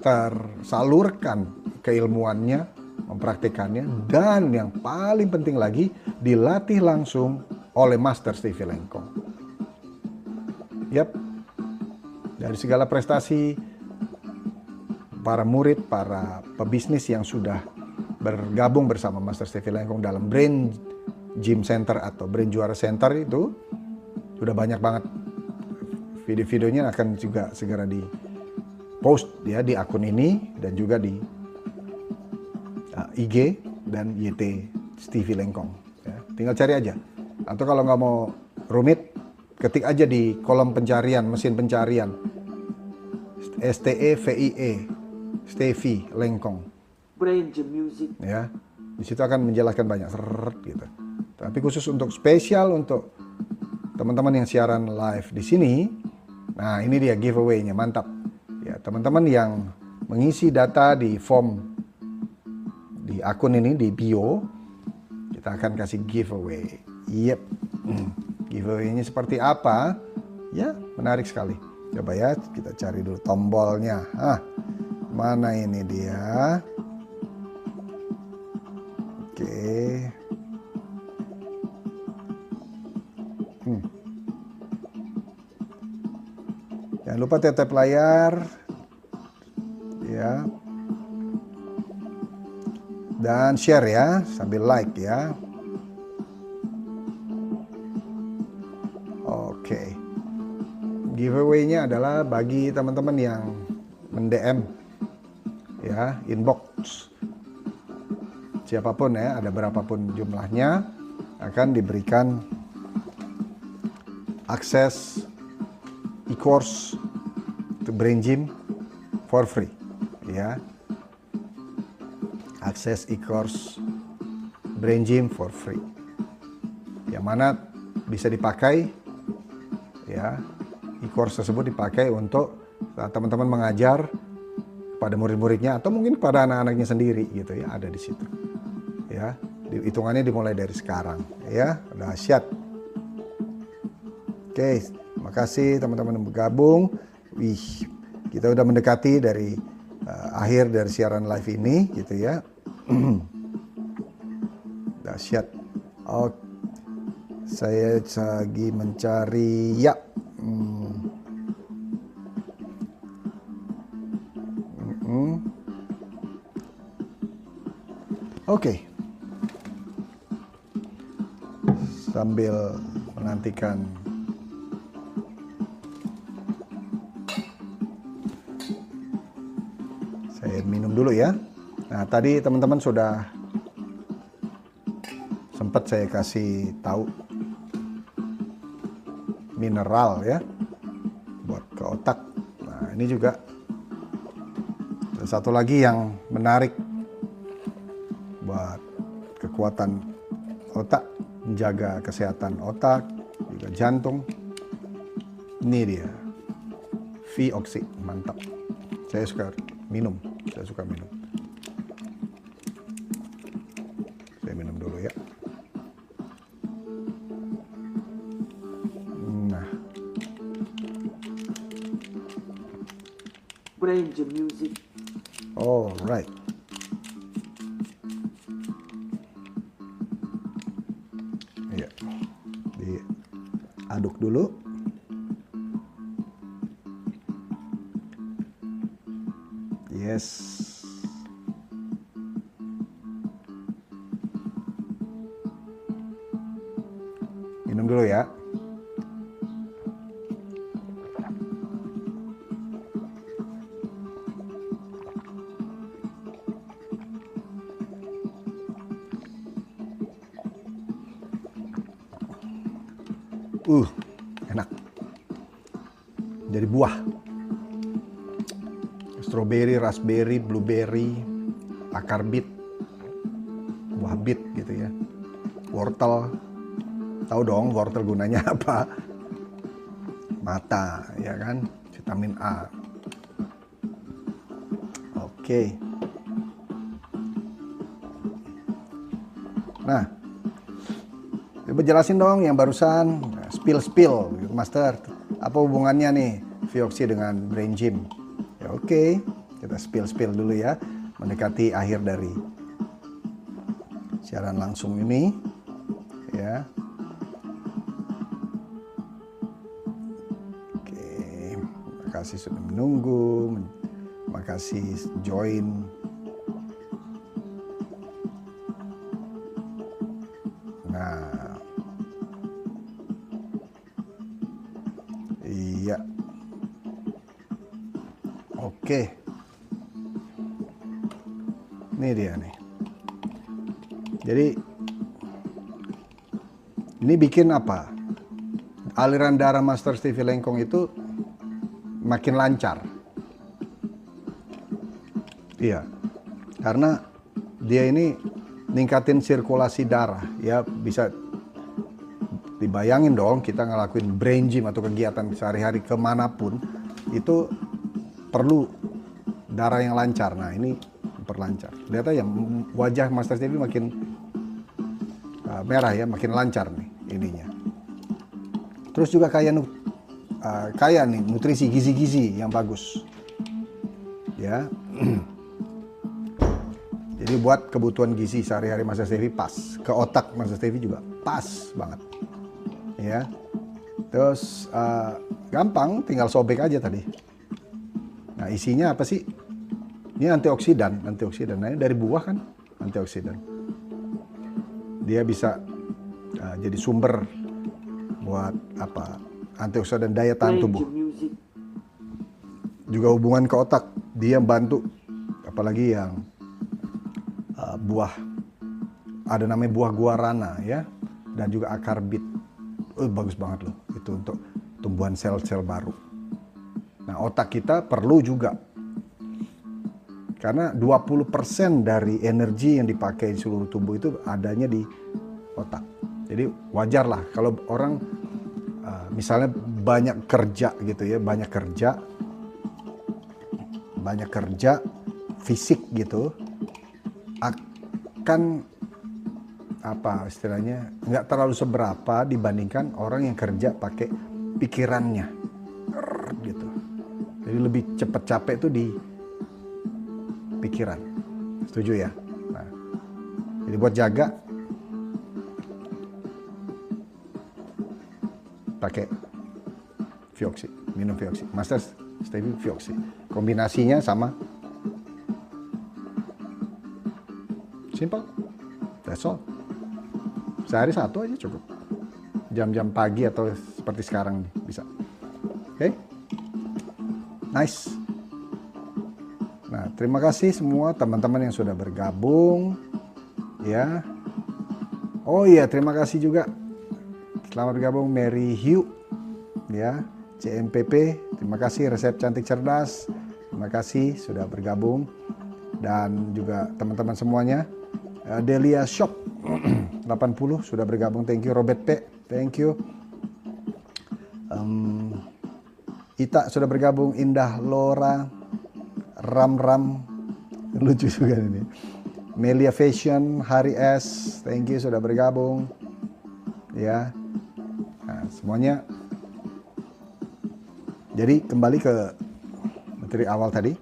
tersalurkan keilmuannya, mempraktikannya, dan yang paling penting lagi dilatih langsung oleh Master Stevie Lengkong. Yap, dari segala prestasi para murid, para pebisnis yang sudah bergabung bersama Master Stevie Lengkong dalam Brain Gym Center atau Brain Juara Center itu sudah banyak banget. Video-videonya akan juga segera di post ya di akun ini dan juga di IG dan YT Stevie Lengkong. Ya, tinggal cari aja. Atau kalau nggak mau rumit, ketik aja di kolom pencarian, mesin pencarian STEVIE Stevie Lengkong. Brain Gym Music. Ya, di situ akan menjelaskan banyak gitu. Tapi khusus untuk spesial untuk teman-teman yang siaran live di sini, nah ini dia giveaway-nya, mantap. Ya, teman-teman yang mengisi data di form di akun ini di bio, kita akan kasih giveaway. Yep. Giveaway-nya seperti apa? Ya, menarik sekali. Coba ya, kita cari dulu tombolnya. Mana ini dia? Oke. Jangan lupa tap layar. Ya. Dan share ya, sambil like ya. Oke. Giveaway-nya adalah bagi teman-teman yang mend-DM ya, inbox. Siapapun ya, ada berapapun jumlahnya, akan diberikan akses e-course to Brain Gym for free ya. Akses e-course Brain Gym for free. Yang mana bisa dipakai ya, e-course tersebut dipakai untuk teman-teman mengajar pada murid-muridnya atau mungkin pada anak-anaknya sendiri gitu ya, ada di situ. Ya, hitungannya dimulai dari sekarang ya. Dahsyat. Oke, makasih teman-teman yang bergabung. Wih, kita udah mendekati dari akhir dari siaran live ini gitu ya. Dahsyat. Oh, saya lagi mencari ya. Oke. Sambil menantikan saya minum dulu ya. Nah, tadi teman-teman sudah sempat saya kasih tahu mineral ya buat ke otak. Nah, ini juga ada satu lagi yang menarik buat kekuatan otak, menjaga kesehatan otak, juga jantung. Ini dia, V-Oxy, mantap. Saya suka minum. Saya minum dulu ya. Nah, Brain Gym Music. alright. Ya, diaduk dulu. Yes. Minum dulu ya. Enak. Dari buah. Strawberry, raspberry, blueberry, akar beet, buah beet gitu ya. Wortel. Tahu dong wortel gunanya apa? Mata, ya kan? Vitamin A. Oke. Nah, coba jelasin dong yang barusan spill, Master. Apa hubungannya nih V-Oxy dengan Brain Gym? Ya oke, kita spill dulu ya. Mendekati akhir dari siaran langsung ini, ya. Oke, makasih sudah menunggu, makasih join. Nah, iya. Oke. Ini dia nih. Jadi ini bikin apa? Aliran darah Master Stevie Lengkong itu makin lancar. Iya. Karena dia ini ningkatin sirkulasi darah ya, bisa dibayangin dong kita ngelakuin brain gym atau kegiatan sehari-hari kemanapun itu perlu darah yang lancar. Nah ini memperlancar. Lihat aja wajah Master Stevie makin merah ya, makin lancar nih ininya. Terus juga kaya nih nutrisi gizi-gizi yang bagus ya. Jadi buat kebutuhan gizi sehari-hari Master Stevie pas, ke otak Master Stevie juga pas banget ya. Terus gampang, tinggal sobek aja tadi. Nah isinya apa sih? Ini antioksidan. Nah ini dari buah kan antioksidan. Dia bisa jadi sumber buat apa? Antioksidan daya tahan Play tubuh. the music. Juga hubungan ke otak, dia bantu apalagi yang buah, ada namanya buah guarana ya, dan juga akar bit. Bagus banget loh itu untuk tumbuhan sel-sel baru. Nah otak kita perlu juga, karena 20% dari energi yang dipakai di seluruh tubuh itu adanya di otak. Jadi wajar lah kalau orang misalnya banyak kerja gitu ya, banyak kerja fisik gitu, akan apa istilahnya nggak terlalu seberapa dibandingkan orang yang kerja pakai pikirannya gitu. Jadi lebih cepat capek itu di pikiran. Setuju ya? Nah, jadi buat jaga pakai Vioxy, minum Vioxy. Master Stevie Vioxy. Kombinasinya sama. Simple. That's all. Sehari satu aja cukup. Jam-jam pagi atau seperti sekarang nih bisa. Oke? Nice. Nah, terima kasih semua teman-teman yang sudah bergabung. Ya. Oh iya, terima kasih juga. Selamat bergabung Mary Hugh. Ya, CMPP. Terima kasih Resep Cantik Cerdas. Terima kasih sudah bergabung. Dan juga teman-teman semuanya. Delia Shop 80 sudah bergabung, thank you. Robert P, thank you. Ita sudah bergabung. Indah Lora, Ram lucu juga ini. Melia Fashion, Hari S, thank you sudah bergabung ya. Nah, semuanya. Jadi kembali ke materi awal tadi,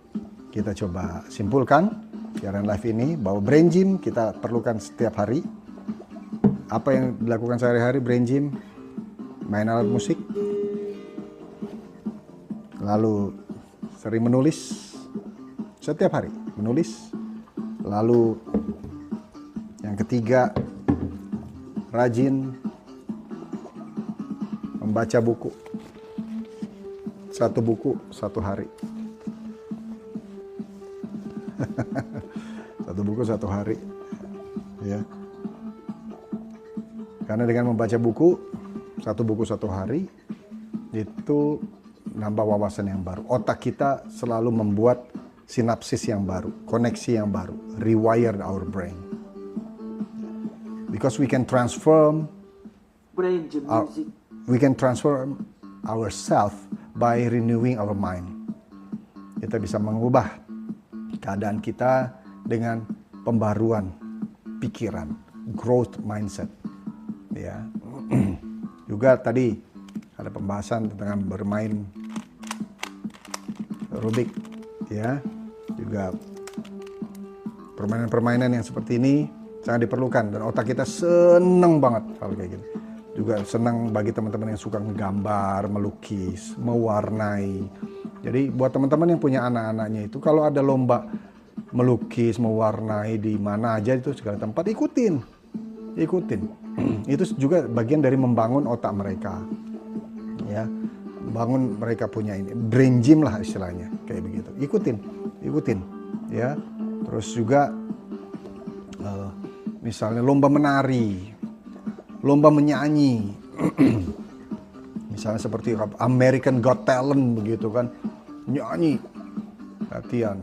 kita coba simpulkan siaran live ini bahwa brain gym kita perlukan setiap hari. Apa yang dilakukan sehari-hari brain gym? Main alat musik, lalu sering menulis setiap hari, menulis. Lalu yang ketiga, rajin membaca buku. Satu buku satu hari. Satu buku satu hari ya. Karena dengan membaca satu buku satu hari itu nambah wawasan yang baru. Otak kita selalu membuat sinapsis yang baru, koneksi yang baru, rewire our brain. Because we can transform ourselves by renewing our mind. Kita bisa mengubah keadaan kita dengan pembaruan pikiran, growth mindset. Ya, juga tadi ada pembahasan tentang bermain Rubik, ya, juga permainan-permainan yang seperti ini sangat diperlukan dan otak kita seneng banget kalau kayak gini. Juga senang bagi teman-teman yang suka menggambar, melukis, mewarnai. Jadi buat teman-teman yang punya anak-anaknya itu kalau ada lomba melukis, mewarnai di mana aja itu segala tempat ikutin. Itu juga bagian dari membangun otak mereka. Ya. Bangun mereka punya ini brain gym lah istilahnya kayak begitu. Ikutin ya. Terus juga misalnya lomba menari, lomba menyanyi. Misalnya seperti American Got Talent begitu kan. Nyanyi, latihan.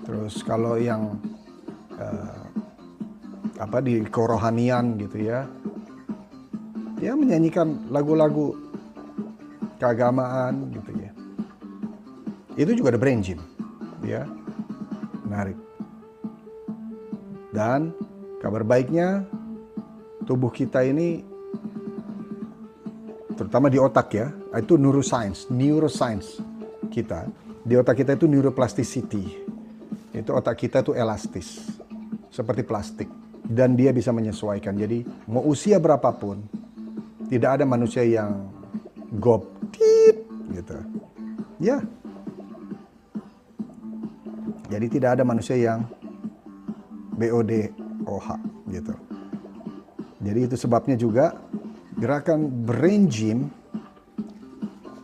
Terus kalau yang di kerohanian gitu ya, ya menyanyikan lagu-lagu keagamaan gitu ya. Itu juga ada brain gym, ya, menarik. Dan kabar baiknya tubuh kita ini, terutama di otak ya, itu neuroscience kita. Di otak kita itu neuroplasticity. Itu otak kita itu elastis, seperti plastik. Dan dia bisa menyesuaikan. Jadi mau usia berapapun, tidak ada manusia yang gobtit gitu. Ya. Jadi tidak ada manusia yang BODOH gitu. Jadi itu sebabnya juga gerakan brain gym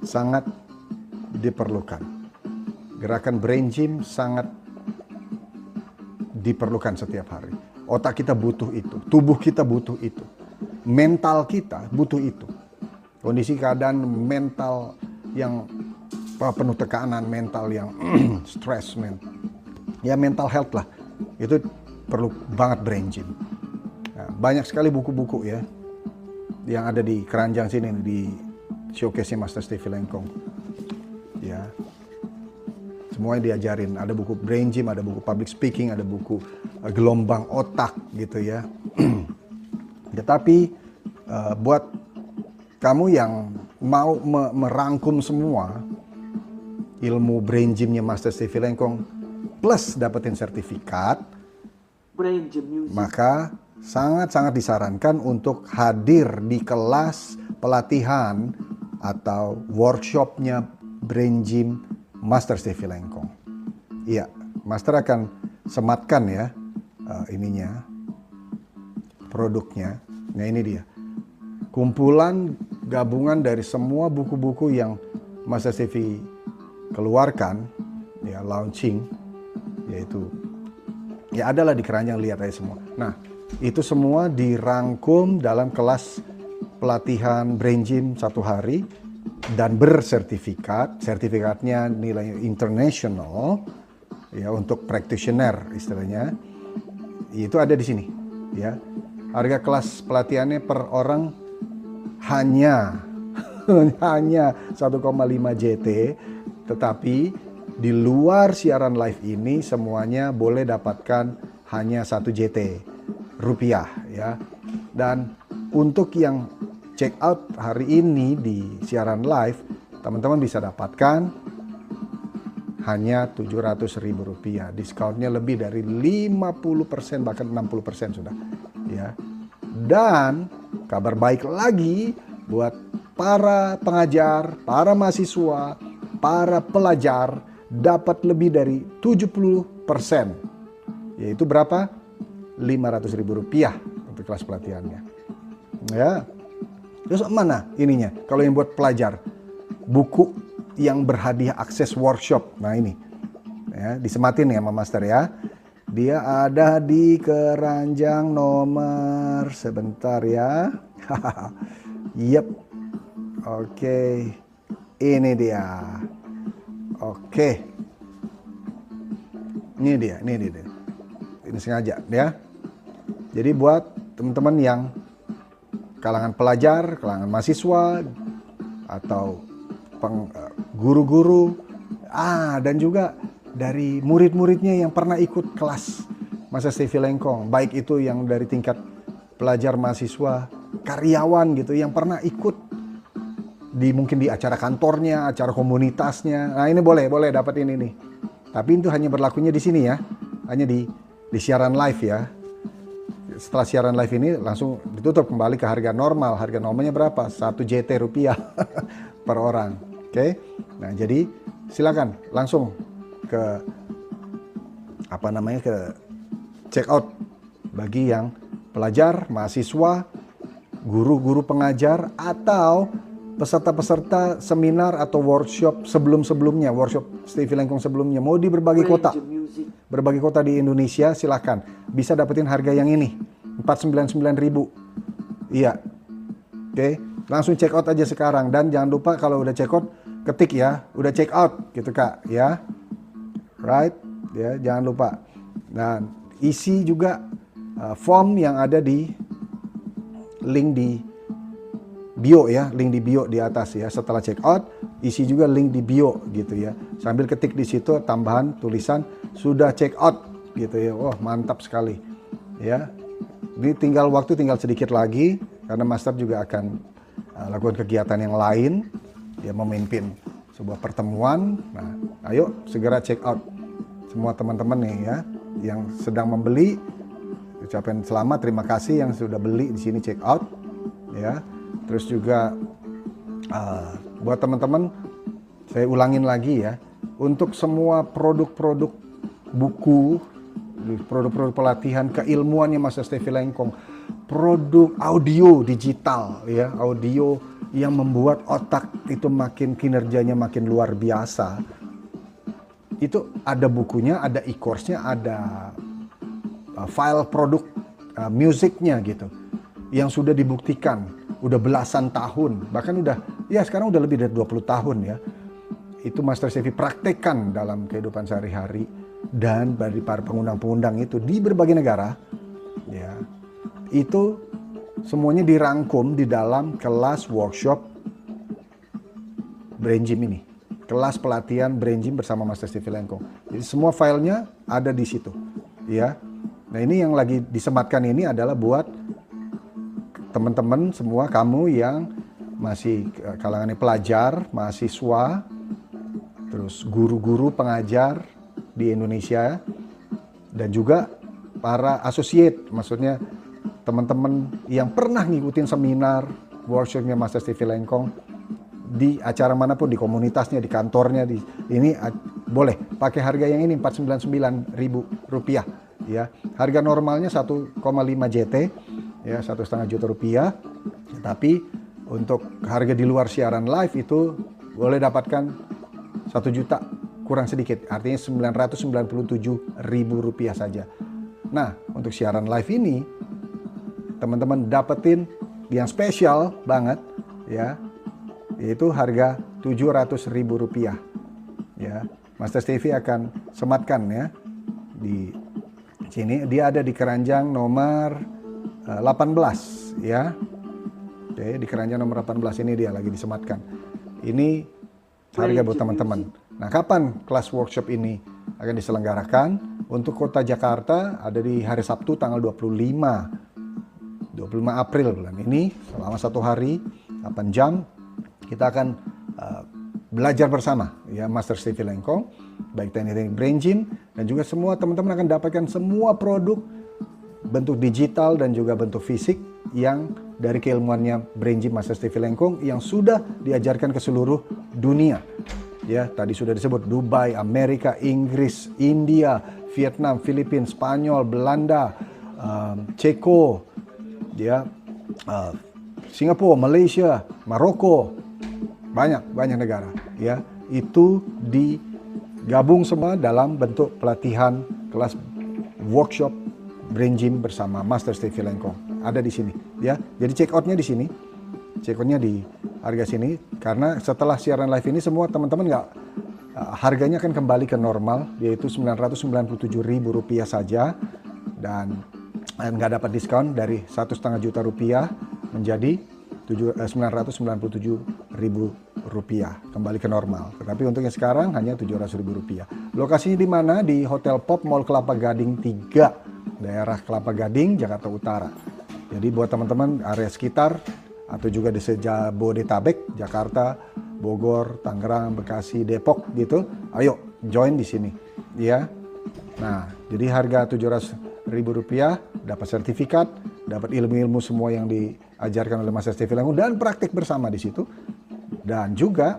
sangat diperlukan. Gerakan brain gym sangat diperlukan setiap hari. Otak kita butuh itu, tubuh kita butuh itu, mental kita butuh itu. Kondisi keadaan mental yang penuh tekanan, mental yang stres, ya mental health lah, itu perlu banget brain gym. Nah, banyak sekali buku-buku ya yang ada di keranjang sini di showcase Master Stevie Lengkong. Ya, semuanya diajarin. Ada buku brain gym, ada buku public speaking, ada buku gelombang otak gitu ya. Tetapi buat kamu yang mau merangkum semua ilmu brain gymnya Master Stevie Lengkong plus dapetin sertifikat, Brain Gym Music. maka sangat-sangat disarankan untuk hadir di kelas pelatihan atau workshopnya Brain Gym Master Stevie Lengkong. Iya, Master akan sematkan ya ininya, produknya. Nah ini dia, kumpulan gabungan dari semua buku-buku yang Master Stevie keluarkan, ya launching, yaitu ya adalah di keranjang, lihat aja semua. Nah itu semua dirangkum dalam kelas pelatihan Brain Gym 1 hari dan bersertifikat. Sertifikatnya nilainya international ya, untuk practitioner istilahnya. Itu ada di sini ya. Harga kelas pelatihannya per orang hanya 1,5 JT, tetapi di luar siaran live ini semuanya boleh dapatkan hanya 1 JT rupiah ya. Dan untuk yang check out hari ini di siaran live, teman-teman bisa dapatkan hanya Rp700.000. Diskaunnya lebih dari 50%, bahkan 60% sudah ya. Dan kabar baik lagi buat para pengajar, para mahasiswa, para pelajar dapat lebih dari 70%. Yaitu berapa? Rp500.000 untuk kelas pelatihannya. Ya. Terus mana ininya? Kalau yang buat pelajar, buku yang berhadiah akses workshop. Nah ini, ya, disematin ya sama Master ya. Dia ada di keranjang nomor, sebentar ya. Yep. Oke. Ini dia. Oke. Ini dia. Ini sengaja ya. Jadi buat teman-teman yang kalangan pelajar, kalangan mahasiswa, atau guru-guru, dan juga dari murid-muridnya yang pernah ikut kelas Master Stevie Lengkong, baik itu yang dari tingkat pelajar, mahasiswa, karyawan gitu, yang pernah ikut mungkin di acara kantornya, acara komunitasnya. Nah ini boleh dapat ini nih. Tapi itu hanya berlakunya di sini ya, hanya di siaran live ya. Setelah siaran live ini langsung ditutup kembali ke harga normal. Harga normalnya berapa? 1 JT rupiah per orang. Oke. Nah, jadi silakan langsung ke ke check out bagi yang pelajar, mahasiswa, guru-guru pengajar, atau peserta-peserta seminar atau workshop sebelum-sebelumnya, workshop Stevie Lengkong sebelumnya, mau di berbagai kota. Berbagai kota di Indonesia, silakan. Bisa dapetin harga yang ini, Rp499.000. Iya. Oke, langsung check out aja sekarang. Dan jangan lupa kalau udah check out, ketik ya, udah check out gitu Kak, ya. Right? Ya, jangan lupa. Nah, isi juga form yang ada di link di bio ya, link di bio di atas ya. Setelah check out, isi juga link di bio gitu ya. Sambil ketik di situ tambahan tulisan sudah check out gitu ya. Wah, mantap sekali ya. Ini waktu tinggal sedikit lagi karena Master juga akan lakukan kegiatan yang lain, ya memimpin sebuah pertemuan. Nah, ayo segera check out semua teman-teman nih ya yang sedang membeli. Ucapkan selamat, terima kasih yang sudah beli di sini check out ya. Terus juga buat teman-teman saya ulangin lagi ya, untuk semua produk-produk buku, produk-produk pelatihan keilmuannya Master Steffi Lengkong, produk audio digital ya, audio yang membuat otak itu makin kinerjanya makin luar biasa. Itu ada bukunya, ada e-course-nya, ada file produk musiknya gitu. Yang sudah dibuktikan, udah belasan tahun, bahkan sekarang udah lebih dari 20 tahun ya. Itu Master Steffi praktekkan dalam kehidupan sehari-hari dan dari para pengundang-pengundang itu di berbagai negara ya. Itu semuanya dirangkum di dalam kelas workshop Brain Gym ini. Kelas pelatihan Brain Gym bersama Master Steffi Lengkong. Jadi semua filenya ada di situ ya. Nah, ini yang lagi disematkan ini adalah buat teman-teman semua, kamu yang masih kalangan pelajar, mahasiswa, terus guru-guru pengajar di Indonesia, dan juga para associate, maksudnya teman-teman yang pernah ngikutin seminar, workshopnya Master Steffi Lengkong di acara manapun, di komunitasnya, di kantornya, ini boleh pakai harga yang ini Rp499.000 ya. Harga normalnya 1,5 JT ya, 1,5 juta rupiah. Tapi untuk harga di luar siaran live itu boleh dapatkan 1 juta kurang sedikit, artinya Rp997.000 saja. Nah, untuk siaran live ini teman-teman dapetin yang spesial banget ya, yaitu harga Rp700.000 ya. Master Steffi akan sematkan ya di sini. Dia ada di keranjang nomor 18 ya. Oke, di keranjang nomor 18 ini dia lagi disematkan. Ini harga buat teman-teman. Nah, kapan kelas workshop ini akan diselenggarakan? Untuk Kota Jakarta ada di hari Sabtu tanggal 25 April bulan ini, selama 1 hari 8 jam kita akan belajar bersama ya Master Steffi Lengkong, baik teknik-teknik Brain Gym, dan juga semua teman-teman akan dapatkan semua produk bentuk digital dan juga bentuk fisik yang dari keilmuannya Brain Gym Master Steffi Lengkong yang sudah diajarkan ke seluruh dunia. Ya, tadi sudah disebut Dubai, Amerika, Inggris, India, Vietnam, Filipina, Spanyol, Belanda, Ceko, ya, Singapura, Malaysia, Maroko, banyak negara. Ya, itu digabung semua dalam bentuk pelatihan kelas workshop Brain Gym bersama Master Steffi Lengkong. Ada di sini, ya. Jadi check out-nya di sini. Check out-nya di harga sini, karena setelah siaran live ini semua teman-teman harganya akan kembali ke normal, yaitu Rp997.000 saja, dan nggak dapat diskon dari Rp1,5 juta menjadi Rp997.000 kembali ke normal. Tetapi untuk yang sekarang hanya Rp700.000. Lokasinya di mana? Di Hotel Pop Mall Kelapa Gading 3, daerah Kelapa Gading, Jakarta Utara. Jadi buat teman-teman area sekitar atau juga di Jabodetabek, Jakarta, Bogor, Tangerang, Bekasi, Depok gitu, ayo join di sini, ya. Nah, jadi harga Rp700.000, dapat sertifikat, dapat ilmu-ilmu semua yang diajarkan oleh Master Steffi Lengkong dan praktik bersama di situ, dan juga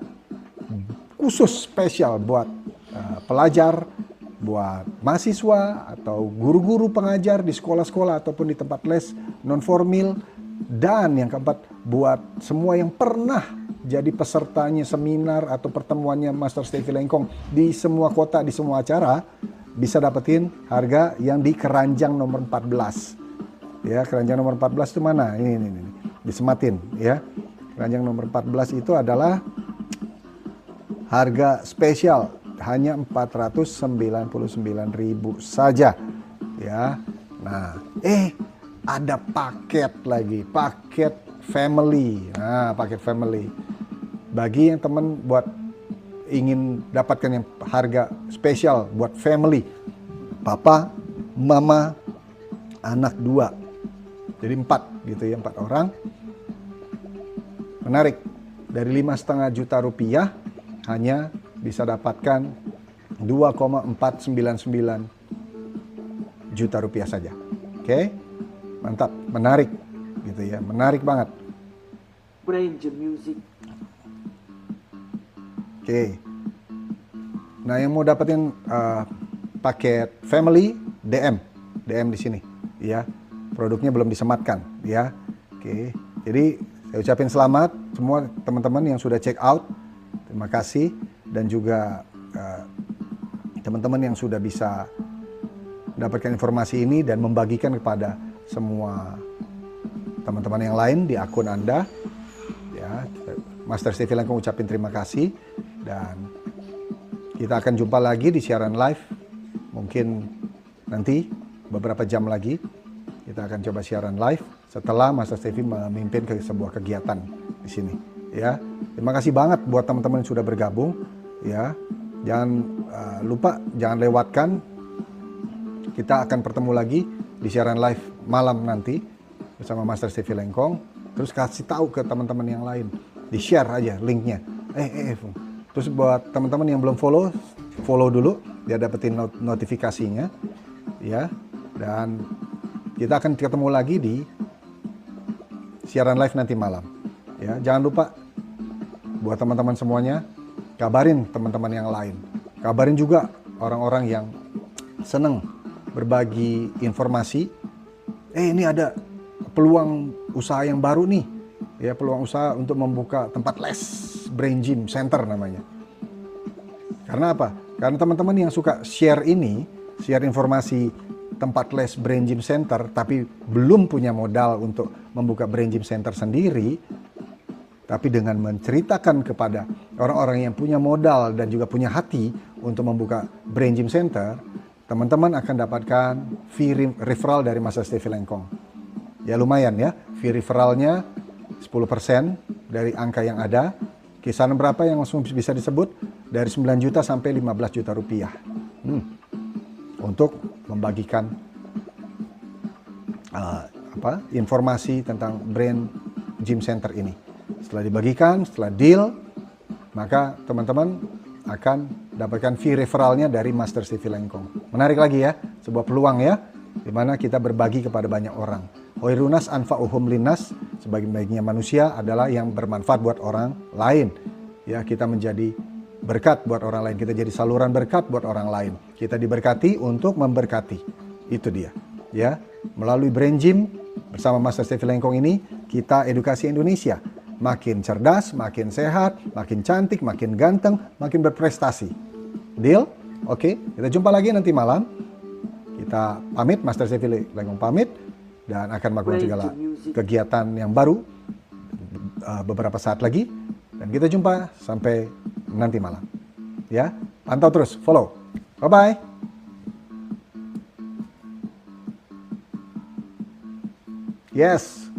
khusus spesial buat pelajar, buat mahasiswa atau guru-guru pengajar di sekolah-sekolah ataupun di tempat les non-formal, dan yang keempat buat semua yang pernah jadi pesertanya seminar atau pertemuannya Master Steffi Lengkong di semua kota, di semua acara, bisa dapetin harga yang di keranjang nomor 14. Ya, keranjang nomor 14 itu mana? Ini disematin ya. Keranjang nomor 14 itu adalah harga spesial hanya Rp499.000 saja ya. Nah, ada paket lagi, paket family. Nah, paket family. Bagi yang teman buat ingin dapatkan yang harga spesial buat family. Papa, mama, anak 2. Jadi 4 gitu ya, 4 orang. Menarik. Dari 5,5 juta rupiah hanya bisa dapatkan 2,499 juta rupiah saja. Oke? Mantap, menarik gitu ya, menarik banget. Brain Gym Music. Oke. Nah, yang mau dapetin paket family, DM di sini, ya. Produknya belum disematkan, ya. Oke. Jadi saya ucapin selamat semua teman-teman yang sudah check out. Terima kasih, dan juga teman-teman yang sudah bisa mendapatkan informasi ini dan membagikan kepada semua teman-teman yang lain di akun Anda. Ya, Master Stevie Lengkong ucapin terima kasih, dan kita akan jumpa lagi di siaran live. Mungkin nanti beberapa jam lagi kita akan coba siaran live setelah Master Stevie memimpin ke sebuah kegiatan di sini. Ya, terima kasih banget buat teman-teman yang sudah bergabung. Ya, jangan lupa, jangan lewatkan. Kita akan bertemu lagi di siaran live malam nanti bersama Master Stevie Lengkong. Terus kasih tahu ke teman-teman yang lain, di-share aja linknya. Terus buat teman-teman yang belum follow dulu, biar dapetin notifikasinya, ya. Dan kita akan ketemu lagi di siaran live nanti malam. Ya, jangan lupa buat teman-teman semuanya, kabarin teman-teman yang lain. Kabarin juga orang-orang yang seneng berbagi informasi. Ini ada peluang usaha yang baru nih. Ya, peluang usaha untuk membuka tempat les Brain Gym Center namanya. Karena apa? Karena teman-teman yang suka share informasi tempat les Brain Gym Center, tapi belum punya modal untuk membuka Brain Gym Center sendiri, tapi dengan menceritakan kepada orang-orang yang punya modal dan juga punya hati untuk membuka Brain Gym Center, teman-teman akan dapatkan fee referral dari Master Stevie Lengkong. Ya lumayan ya, fee referralnya 10% dari angka yang ada. Kisaran berapa yang langsung bisa disebut? Dari 9 juta sampai 15 juta rupiah. Untuk membagikan informasi tentang Brain Gym Center ini. Setelah dibagikan, setelah deal, maka teman-teman akan dapatkan fee referralnya dari Master Stevie Lengkong. Menarik lagi ya, sebuah peluang ya, di mana kita berbagi kepada banyak orang. Hoirunas anfa'uhum linnas, sebaik-baiknya manusia adalah yang bermanfaat buat orang lain. Ya, kita menjadi berkat buat orang lain, kita jadi saluran berkat buat orang lain. Kita diberkati untuk memberkati. Itu dia. Ya, melalui Brain Gym bersama Master Stevie Lengkong ini, kita edukasi Indonesia makin cerdas, makin sehat, makin cantik, makin ganteng, makin berprestasi. Deal? Oke, kita jumpa lagi nanti malam. Kita pamit, Master Stevie Lengkong pamit, dan akan melakukan segala kegiatan yang baru beberapa saat lagi. Dan kita jumpa sampai nanti malam. Ya, pantau terus, follow. Bye-bye. Yes.